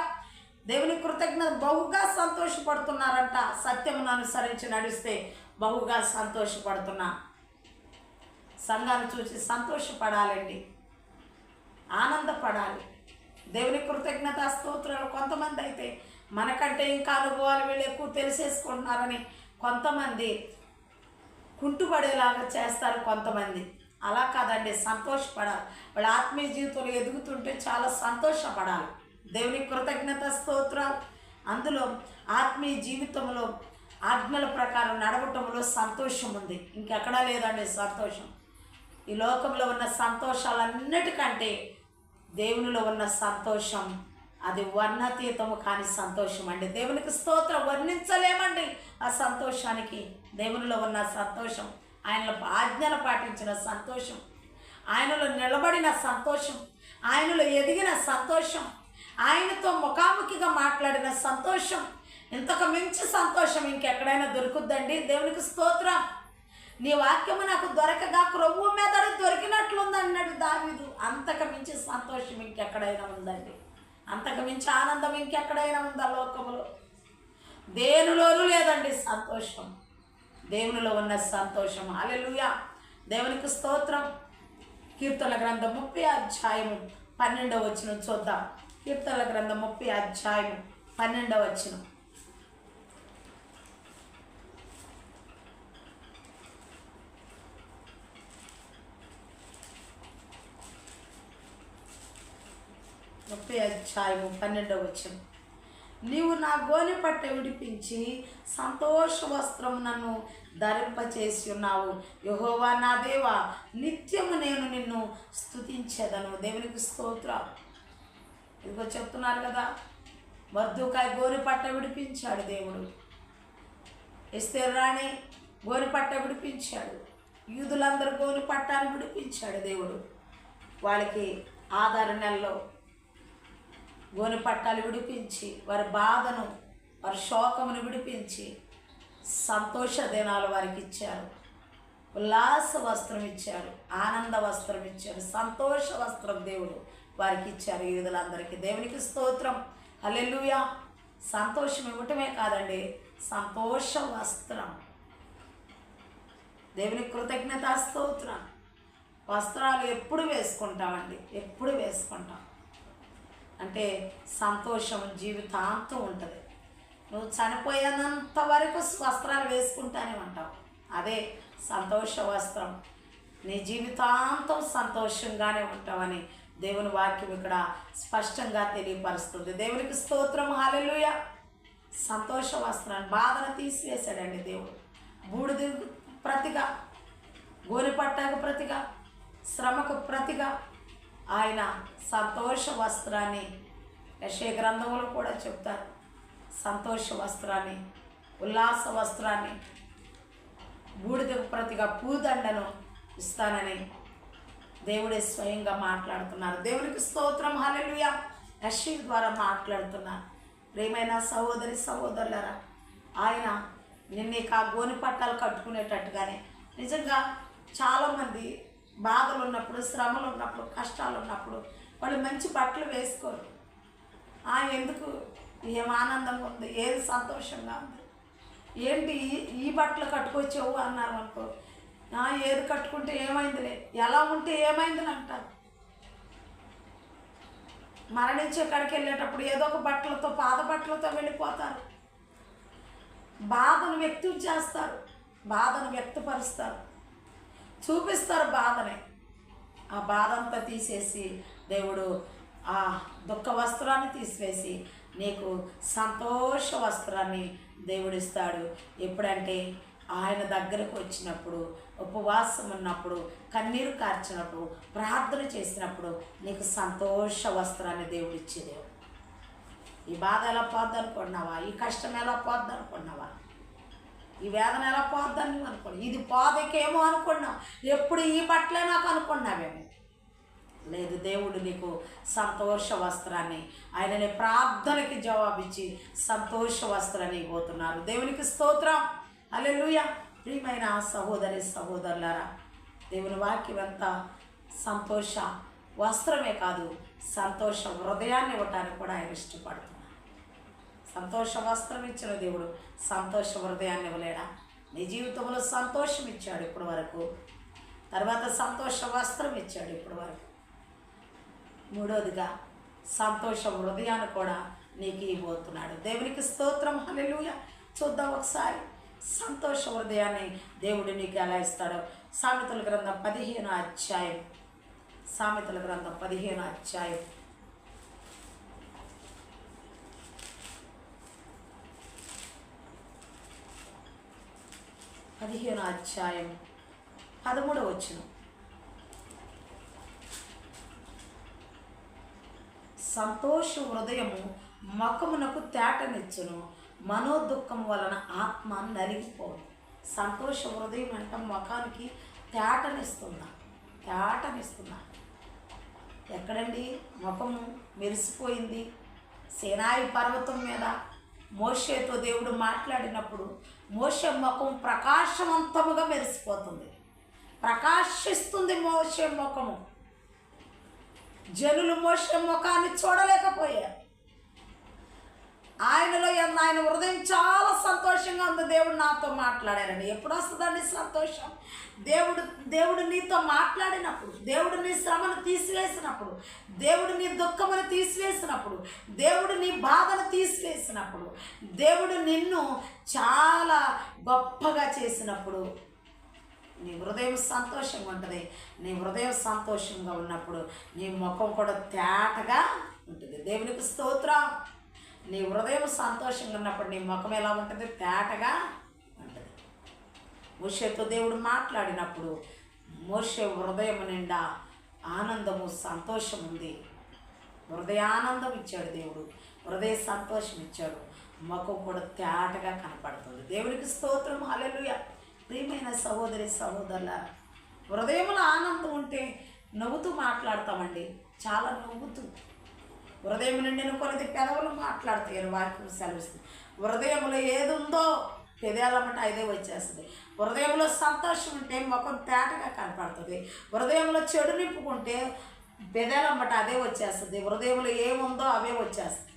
దేవుని కృతజ్ఞత. బహుగా సంతోషపడుతున్నారంట. సత్యమును అనుసరించి నడిస్తే బహుగా సంతోషపడుతున్నా. సంఘాన్ని చూసి సంతోషపడాలండి, ఆనందపడాలి. దేవుని కృతజ్ఞత స్తోత్రాలు. కొంతమంది అయితే మనకంటే ఇంకా అనుభవాలు వీళ్ళు ఎక్కువ తెలిసేసుకుంటున్నారని కొంతమంది కుంటుపడేలాగా చేస్తారు. కొంతమంది అలా కాదండి, సంతోషపడాలి. వాళ్ళ ఆత్మీయ జీవితంలో ఎదుగుతుంటే చాలా సంతోషపడాలి. దేవుని కృతజ్ఞత స్తోత్రాలు. అందులో ఆత్మీయ జీవితంలో ఆజ్ఞల ప్రకారం నడవటంలో సంతోషం ఉంది, ఇంకెక్కడా లేదండి సంతోషం. ఈ లోకంలో ఉన్న సంతోషాలన్నిటికంటే దేవునిలో ఉన్న సంతోషం అది వర్ణాతీతము కాని సంతోషం అండి. దేవునికి స్తోత్రం. వర్ణించలేమండి ఆ సంతోషానికి. దేవునిలో ఉన్న సంతోషం, ఆయనలో ఆజ్ఞలు పాటించిన సంతోషం, ఆయనలో నిలబడిన సంతోషం, ఆయనలో ఎదిగిన సంతోషం, ఆయనతో ముఖాముఖిగా మాట్లాడిన సంతోషం, ఇంతకు మించి సంతోషం ఇంకెక్కడైనా దొరుకుద్దండి. దేవునికి స్తోత్రం. నీ వాక్యము నాకు దొరకగా క్రొవ్వు మీద దొరికినట్లుంది అన్నాడు దావీదు. అంతకు మించి సంతోషం ఇంకెక్కడైనా ఉందండి? అంతకు మించి ఆనందం ఇంకెక్కడైనా ఉందా లోకములో? దేనిలోనూ లేదండి సంతోషం, దేవునిలో ఉన్న సంతోషం. హల్లెలూయా. దేవునికి స్తోత్రం. కీర్తనల గ్రంథం 30 అధ్యాయము 12వ వచనం చూద్దాం. కీర్తనల గ్రంథం 30 అధ్యాయం 12వ వచనం. అధ్యాయము 12వ వచనం. నీవు నా గోనె పట్ట విడిపించి సంతోష వస్త్రం నన్ను ధరింపచేసి ఉన్నావు. యెహోవా నా దేవా, నిత్యము నేను నిన్ను స్తుతించెదను. దేవునికి స్తోత్రం. ఇదిగో చెప్తున్నారు కదా, మర్దుకాయ గోనె పట్ట విడిపించాడు దేవుడు. ఎస్తేరు రాణి గోనె పట్ట విడిపించాడు. యూదులందరూ గోనె పట్టాన్ని విడిపించాడు దేవుడు. వాళ్ళకి ఆధార నెలలో గోనె పట్టాలు విడిపించి వారి బాధను, వారి శోకమును విడిపించి సంతోష దినాలు వారికి ఇచ్చారు. ఉల్లాస వస్త్రం ఇచ్చారు, ఆనంద వస్త్రం ఇచ్చారు, సంతోష వస్త్రం దేవుడు వారికి ఇచ్చారు యూదులందరికీ. దేవునికి స్తోత్రం. హల్లెలూయా. సంతోషం ఇవ్వటమే కాదండి, సంతోష వస్త్రం. దేవుని కృతజ్ఞత స్తోత్రం. వస్త్రాలు ఎప్పుడు వేసుకుంటామండి, ఎప్పుడు వేసుకుంటాం అంటే సంతోషం జీవితాంతం ఉంటుంది. నువ్వు చనిపోయేంత వరకు వస్త్రాలు వేసుకుంటానే ఉంటావు. అదే సంతోష వస్త్రం. నీ జీవితాంతం సంతోషంగానే ఉంటావని దేవుని వాక్యం ఇక్కడ స్పష్టంగా తెలియపరుస్తుంది. దేవునికి స్తోత్రం. హల్లెలూయా. సంతోష వస్త్రాన్ని, బాధను తీసివేశాడండి దేవుడు. బూడిద ప్రతిగా, గోనెపట్టాకు ప్రతిగా, శ్రమకు ప్రతిగా ఆయన సంతోష వస్త్రాన్ని, యెషయా గ్రంథంలో కూడా చెప్తారు, సంతోష వస్త్రాన్ని, ఉల్లాస వస్త్రాన్ని, బూడిదకు ప్రతిగా పూదండను ఇస్తానని దేవుడే స్వయంగా మాట్లాడుతున్నారు. దేవునికి స్తోత్రం. హల్లెలూయా. యెషయా ద్వారా మాట్లాడుతున్నారు. ప్రియమైన సహోదరి సహోదరులారా, ఆయన నిన్నీకు ఆ గోని పట్టాలు కట్టుకునేటట్టుగానే నిజంగా చాలామంది బాధలు ఉన్నప్పుడు, శ్రమలు ఉన్నప్పుడు, కష్టాలు ఉన్నప్పుడు వాళ్ళు మంచి బట్టలు వేసుకోరు. ఎందుకు, ఏం ఆనందంగా ఉంది, ఏది సంతోషంగా ఉంది, ఏంటి ఈ బట్టలు కట్టుకొచ్చావు అన్నారు అనుకో, ఏది కట్టుకుంటే ఏమైందిలే, ఎలా ఉంటే ఏమైందని అంటారు. మరణించే కాడికి వెళ్ళేటప్పుడు ఏదో ఒక బట్టలతో, పాత బట్టలతో వెళ్ళిపోతారు. బాధను వ్యక్తం చేస్తారు, బాధను వ్యక్తపరుస్తారు, చూపిస్తారు బాధని. ఆ బాధ అంతా తీసేసి దేవుడు ఆ దుఃఖ వస్త్రాన్ని తీసివేసి నీకు సంతోష వస్త్రాన్ని దేవుడిస్తాడు. ఎప్పుడంటే ఆయన దగ్గరకు వచ్చినప్పుడు, ఉపవాసం ఉన్నప్పుడు, కన్నీరు కార్చినప్పుడు, ప్రార్థన చేసినప్పుడు నీకు సంతోష వస్త్రాన్ని దేవుడు ఇచ్చేదేవు. ఈ బాధ ఎలా పోద్ది అనుకున్నావా, ఈ కష్టం ఎలా పోద్ది అనుకున్నావా, ఈ వేదన ఎలా పోద్దని నువ్వు అనుకున్నావు, ఇది పోదకేమో అనుకున్నావు, ఎప్పుడు ఈ బట్టలే నాకు అనుకున్నావేమో. లేదు, దేవుడు నీకు సంతోష వస్త్రాన్ని, ఆయనని ప్రార్థనకి జవాబిచ్చి సంతోష వస్త్రాన్ని ఇవ్వబోతున్నారు. దేవునికి స్తోత్రం. హల్లెలూయా. ప్రియమైన సహోదరి సహోదరులారా, దేవుని వాక్యం అంతా సంతోష వస్త్రమే కాదు, సంతోష హృదయాన్ని ఇవ్వటానికి కూడా ఆయన ఇష్టపడుతున్నారు. సంతోష వస్త్రం ఇచ్చిన దేవుడు సంతోష హృదయాన్ని ఇవ్వలేడా? నీ జీవితంలో సంతోషం ఇచ్చాడు ఇప్పటి వరకు, తర్వాత సంతోష వస్త్రం ఇచ్చాడు ఇప్పటి వరకు. మూడోదిగా సంతోష హృదయాన్ని కూడా నీకు ఇవ్వబోతున్నాడు. దేవునికి స్తోత్రం. హల్లెలూయా. చూద్దాం ఒకసారి సంతోష హృదయాన్ని దేవుడు నీకు ఎలా ఇస్తాడో. సామెతల గ్రంథం 15వ అధ్యాయం, సామెతల గ్రంథం 15వ అధ్యాయం 15వ అధ్యాయం 13వ వచనం. సంతోష హృదయము ముఖమునకు తేటనిచ్చును, మనోదుఖం వలన ఆత్మ నలిగిపోదు. సంతోష హృదయం అంటే ముఖానికి తేటనిస్తున్నా. ఎక్కడండి ముఖము మెరిసిపోయింది? సీనాయి పర్వతం మీద మోషేతో దేవుడు మాట్లాడినప్పుడు మోషే ముఖం ప్రకాశవంతముగా మెరిసిపోతుంది, ప్రకాశిస్తుంది మోషే ముఖము. జనులు మోషే ముఖాన్ని చూడలేకపోయారు. ఆయన హృదయం చాలా సంతోషంగా ఉంది. దేవుడు నాతో మాట్లాడారని. ఎప్పుడు వస్తుందండి సంతోషం? దేవుడు నీతో మాట్లాడినప్పుడు, దేవుడు నీ శ్రమను తీసివేసినప్పుడు, దేవుడు నీ దుఃఖమును తీసివేసినప్పుడు, దేవుడు నీ బాధను తీసివేసినప్పుడు, దేవుడు నిన్ను చాలా గొప్పగా చేసినప్పుడు నీ హృదయం సంతోషంగా ఉంటుంది. నీ హృదయం సంతోషంగా ఉన్నప్పుడు నీ ముఖం కూడా తేటగా ఉంటుంది. దేవునికి స్తోత్రం. నీ హృదయం సంతోషంగా ఉన్నప్పుడు నీ ముఖం ఎలా ఉంటుంది? తేటగా ఉంటుంది. మోషేతో దేవుడు మాట్లాడినప్పుడు మోషే హృదయం నిండా ఆనందము, సంతోషం ఉంది. హృదయానందం ఇచ్చాడు దేవుడు, హృదయ సంతోషం ఇచ్చాడు. ముఖం కూడా తేటగా కనపడుతుంది. దేవునికి స్తోత్రం. హల్లెలూయా. ప్రియమైన సహోదరి సహోదరుల, హృదయంలో ఆనందం ఉంటే నవ్వుతూ మాట్లాడతామండి. చాలా నవ్వుతూ, హృదయం నిండిన కొలది పెదవులు మాట్లాడతాయని వాక్యం సెలవిస్తుంది. హృదయంలో ఏది ఉందో పెదాలమ్మట అదే వచ్చేస్తుంది. హృదయంలో సంతోషం ఉంటే ముఖం తేటగా కనపడుతుంది. హృదయంలో చెడు నింపుకుంటే పెదాలమ్మట అదే వచ్చేస్తుంది. హృదయంలో ఏముందో అవే వచ్చేస్తాయి.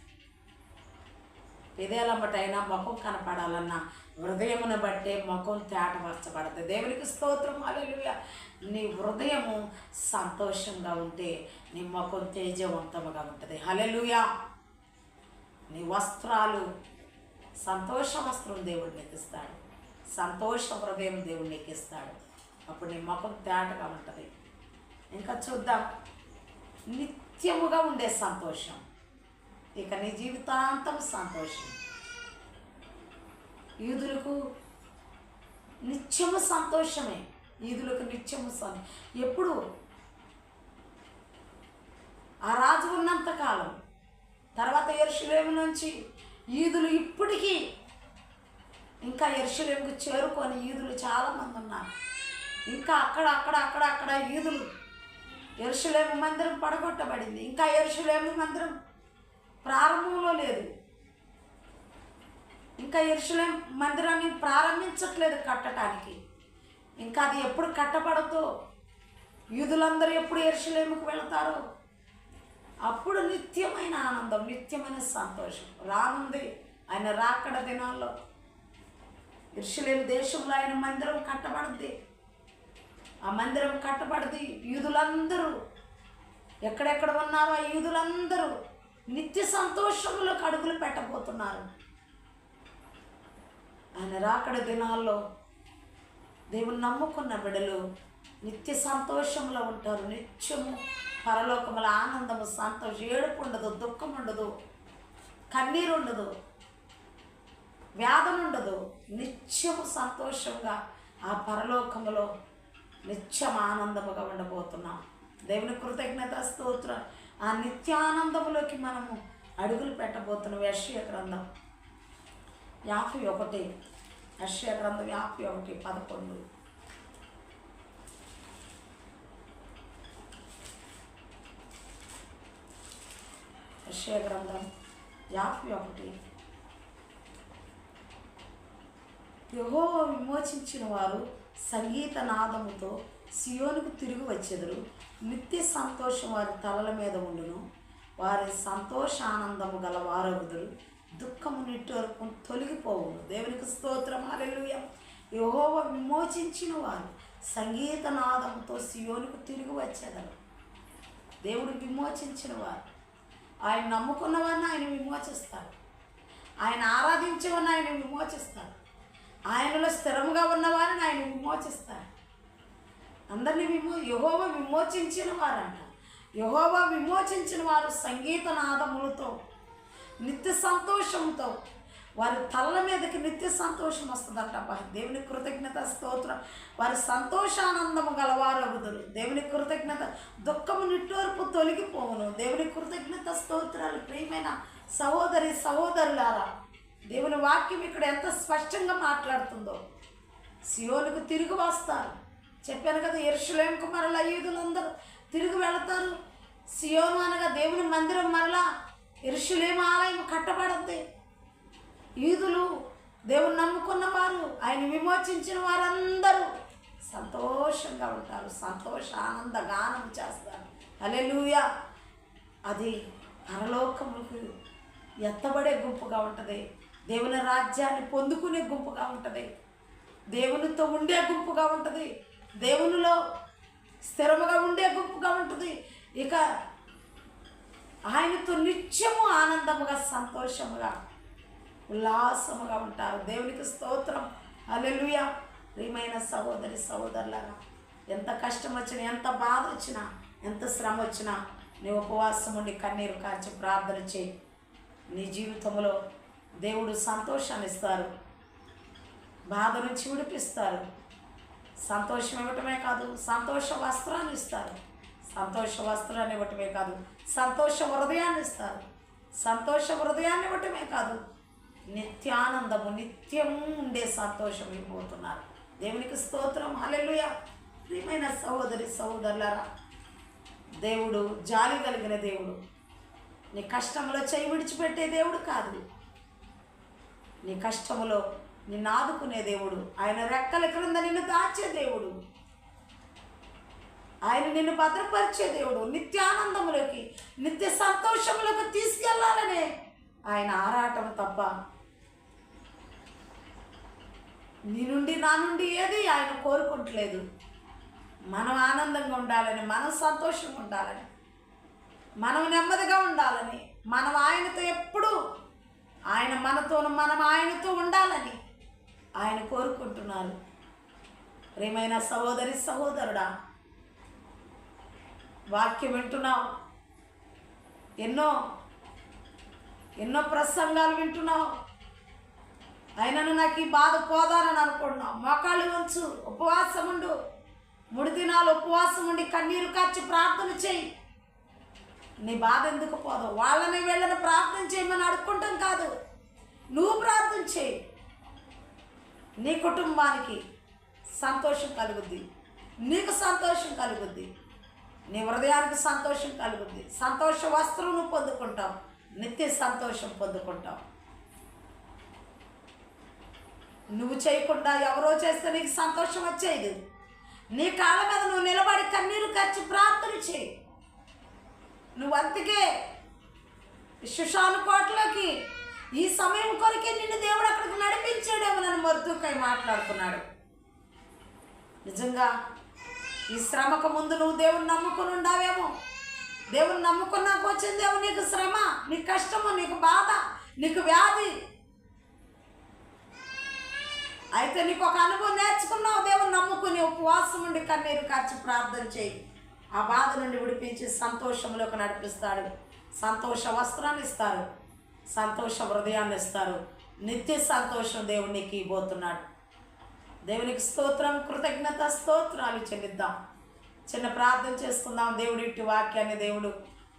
పెదేలమ్మటైనా ముఖం కనపడాలన్నా హృదయమును బట్టే ముఖం తేటపరచబడుతుంది. దేవునికి స్తోత్రం, హల్లెలూయా. నీ హృదయము సంతోషంగా ఉంటే నీ ముఖం తేజవంతముగా ఉంటుంది. హల్లెలూయా. నీ వస్త్రాలు సంతోష వస్త్రం దేవుడు నీకు ఇస్తాడు, సంతోష హృదయం దేవుడు నీకు ఇస్తాడు. అప్పుడు నీ ముఖం తేటగా ఉంటుంది. ఇంకా చూద్దాం, నిత్యముగా ఉండే సంతోషం. ఇక నీ జీవితాంతం సంతోషం. యూదులకు నిత్యము సంతోషమే. యూదులకు నిత్యము ఎప్పుడు ఆ రాజు ఉన్నంతకాలం. తర్వాత యెరూషలేము నుంచి యూదులు ఇప్పటికీ ఇంకా యెరూషలేముకు చేరుకొని యూదులు చాలామంది ఉన్నారు. ఇంకా అక్కడ యూదులు. యెరూషలేము మందిరం పడగొట్టబడింది. ఇంకా యెరూషలేము మందిరం ప్రారంభంలో లేదు. ఇంకా యెరూషలేము మందిరాన్ని ప్రారంభించట్లేదు కట్టడానికి. ఇంకా అది ఎప్పుడు కట్టబడతో, యూదులందరూ ఎప్పుడు యెరూషలేముకు వెళతారో అప్పుడు నిత్యమైన ఆనందం, నిత్యమైన సంతోషం రానుంది. ఆయన రాకడ దినాల్లో యెరూషలేము దేశంలో ఆయన మందిరం కట్టబడింది. ఆ మందిరం కట్టబడింది. యూదులందరూ ఎక్కడెక్కడ ఉన్నారో ఆ యూదులందరూ నిత్య సంతోషంలోకి అడుగులు పెట్టబోతున్నారు. ఆయన రాకడ దినాల్లో దేవుని నమ్ముకున్న బిడ్డలు నిత్య సంతోషంలో ఉంటారు. నిత్యము పరలోకముల ఆనందము, సంతోషం, ఏడుపు ఉండదు, దుఃఖం ఉండదు, కన్నీరు ఉండదు, వ్యాధన ఉండదు. నిత్యము సంతోషంగా ఆ పరలోకములో నిత్యం ఆనందముగా ఉండబోతున్నాం. దేవుని కృతజ్ఞత స్తోత్రం. ఆ నిత్యానందములోకి మనము అడుగులు పెట్టబోతున్నాం. యెషయా గ్రంథం 51, యెషయా గ్రంథం 51:11. యెషయా గ్రంథం 51. యెహోవా విమోచించిన వారు సంగీత నాదముతో సియోనుకు తిరిగి వచ్చెదరు. నిత్య సంతోషం వారి తలల మీద ఉండును. వారి సంతోషానందము గల వారగుదురు. దుఃఖము నిట్టూర్పు తొలగిపోవును. దేవునికి స్తోత్రం, హల్లెలూయా. యెహోవా విమోచించిన వారు సంగీత నాదముతో సియోనుకు తిరిగి వచ్చేదరు. దేవుడు విమోచించిన వారు, ఆయన నమ్ముకున్న వారిని ఆయన విమోచిస్తారు. ఆయన ఆరాధించేవారిని ఆయన విమోచిస్తారు. ఆయనలో స్థిరముగా ఉన్నవారిని ఆయన విమోచిస్తారు. అందరినీ యెహోవా విమోచించిన వారంట. యెహోవా విమోచించిన వారు సంగీత నాదములతో నిత్య సంతోషంతో వారి తలల మీదకి నిత్య సంతోషం వస్తుందంట. దేవుని కృతజ్ఞత స్తోత్రం. వారి సంతోషానందము గలవారగుదురు. దేవుని కృతజ్ఞత. దుఃఖము నిట్టూర్పు తొలగిపోవును. దేవుని కృతజ్ఞత స్తోత్రాలు. ప్రియమైన సహోదరి సహోదరులారా, దేవుని వాక్యం ఇక్కడ ఎంత స్పష్టంగా మాట్లాడుతుందో. సియోనుకు తిరిగి వస్తారు. చెప్పాను కదా, యెరూషలేముకు మరలా యూదులందరూ తిరిగి వెళతారు. సియోను అనగా దేవుని మందిరం మరలా యెరూషలేము ఆలయం కట్టబడుద్ది. యూదులు, దేవుని నమ్ముకున్న వారు, ఆయన విమోచించిన వారందరూ సంతోషంగా ఉంటారు. సంతోష ఆనంద గానం చేస్తారు. హల్లెలూయా. అది పరలోకములకు ఎత్తబడే గుంపుగా ఉంటుంది. దేవుని రాజ్యాన్ని పొందుకునే గుంపుగా ఉంటుంది. దేవునితో ఉండే గుంపుగా ఉంటుంది. దేవునిలో స్థిరముగా ఉండే గుంపుగా ఉంటుంది. ఇక ఆయనతో నిత్యము ఆనందముగా, సంతోషముగా, ఉల్లాసముగా ఉంటారు. దేవునికి స్తోత్రం, హల్లెలూయా. ప్రియమైన సహోదరి సహోదరులారా, ఎంత కష్టం వచ్చినా, ఎంత బాధ వచ్చినా, ఎంత శ్రమ వచ్చినా నీ ఉపవాసం ఉండి కన్నీరు కార్చి ప్రార్థన చేయి. నీ జీవితంలో దేవుడు సంతోషాన్ని ఇస్తారు. బాధ నుంచి విడిపిస్తారు. సంతోషం ఇవ్వటమే కాదు, సంతోష వస్త్రాన్ని ఇస్తారు. సంతోష వస్త్రాన్ని ఇవ్వటమే కాదు, సంతోష హృదయాన్ని ఇస్తారు. సంతోష హృదయాన్ని ఇవ్వటమే కాదు, నిత్యానందము, నిత్యము ఉండే సంతోషం ఇవ్వబోతున్నారు. దేవునికి స్తోత్రం, హల్లెలూయా. ప్రియమైన సహోదరి సహోదరులారా, దేవుడు జాలి కలిగిన దేవుడు. నీ కష్టంలో చేయి విడిచిపెట్టే దేవుడు కాదు. నీ కష్టములో నిన్ను ఆదుకునే దేవుడు. ఆయన రెక్కల క్రింద నిన్ను దాచే దేవుడు. ఆయన నిన్ను భద్రపరిచే దేవుడు. నిత్యానందములోకి, నిత్య సంతోషములకు తీసుకెళ్లాలనే ఆయన ఆరాటం తప్ప నీ నుండి నా నుండి ఏది ఆయన కోరుకుంటలేదు. మనం ఆనందంగా ఉండాలని, మనం సంతోషంగా ఉండాలని, మనం నెమ్మదిగా ఉండాలని, మనం ఆయనతో ఎప్పుడూ ఆయన మనతోను మనం ఆయనతో ఉండాలని ఆయన కోరుకుంటున్నారు. ప్రియమైన సహోదరి సహోదరుడా, వాక్యం వింటున్నావు, ఎన్నో ప్రసంగాలు వింటున్నావు, అయినను నాకు ఈ బాధ పోదానని అనుకుంటున్నావు. మోకాళ్ళు వంచు, ఉపవాసం ఉండు, 3 దినాలు ఉపవాసం ఉండి కన్నీరు కార్చి ప్రార్థన చేయి. నీ బాధ ఎందుకు పోదు? వాళ్ళని వీళ్ళని ప్రార్థన చేయమని అడుక్కుంటాం కాదు, నువ్వు ప్రార్థన చేయి. నీ కుటుంబానికి సంతోషం కలుగుద్ది, నీకు సంతోషం కలుగుద్ది, నీ హృదయానికి సంతోషం కలుగుద్ది. సంతోష వస్త్రం నువ్వు పొందుకుంటావు, నిత్య సంతోషం పొందుకుంటావు. నువ్వు చేయకుండా ఎవరో చేస్తే నీకు సంతోషం వచ్చేది. నీ కాళ్ళ మీద నువ్వు నిలబడి కన్నీరు కార్చి ప్రార్థన చేయి. నువ్వు అందుకే షుషాను కోటలోకి ఈ సమయం కొరకే నిన్ను దేవుడు అక్కడికి నడిపించాడేమో నన్ను మొర్దుకై మాట్లాడుతున్నాడు. నిజంగా ఈ శ్రమకు ముందు నువ్వు దేవుని నమ్ముకుని ఉండావేమో. దేవుని నమ్ముకున్నాక వచ్చిందేమో నీకు శ్రమ, నీకు కష్టము, నీకు బాధ, నీకు వ్యాధి. అయితే నీకు ఒక అనుభవం నేర్చుకున్నావు. దేవుని నమ్ముకుని ఉపవాసం ఉండి కన్నీరు కార్చి ప్రార్థన చేయి. ఆ బాధ నుండి విడిపించి సంతోషంలోకి నడిపిస్తాడు. సంతోష వస్త్రాన్ని ఇస్తారు, సంతోష హృదయాన్ని ఇస్తారు. నిత్య సంతోషం దేవుడు నీకు ఇవ్వబోతున్నాడు. దేవునికి స్తోత్రం, కృతజ్ఞత స్తోత్రాలు చెల్లిద్దాం. చిన్న ప్రార్థన చేసుకుందాం. దేవుడి ఇట్టి వాక్యాన్ని దేవుడు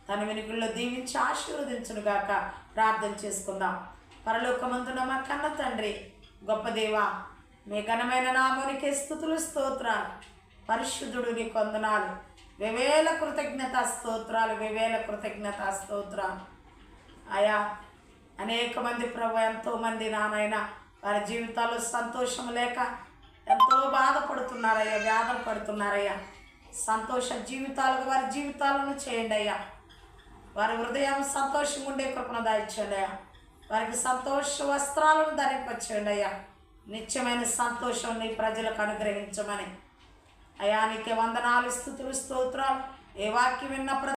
తన వెనుకల్లో దీవించి ఆశీర్వదించునుగాక. ప్రార్థన చేసుకుందాం. పరలోకమందున మా కన్న తండ్రి, గొప్ప దేవా, మీ ఘనమైన నామానికి స్తుతులు స్తోత్రాలు. పరిశుద్ధుడు నీకు వందనాలు. వేవేల కృతజ్ఞత స్తోత్రాలు, వేవేల కృతజ్ఞత స్తోత్రాలు. ఆయా అనేక మంది ప్రభు, ఎంతోమంది నానైనా వారి జీవితాల్లో సంతోషం లేక ఎంతో బాధపడుతున్నారయ్యా, వ్యాధులు పడుతున్నారయ్యా. సంతోష జీవితాలుగా వారి జీవితాలను చేయండి అయ్యా. వారి హృదయం సంతోషంగా ఉండే కృపను దాయిచ్చండి అయ్యా. వారికి సంతోష వస్త్రాలను ధరింపచేయండి అయ్యా. నిత్యమైన సంతోషం నీ ప్రజలకు అనుగ్రహించమని అయ్యా నీకే వందనాలు, స్తుతులు, స్తోత్రాలు. ఏ వాక్యం విన్న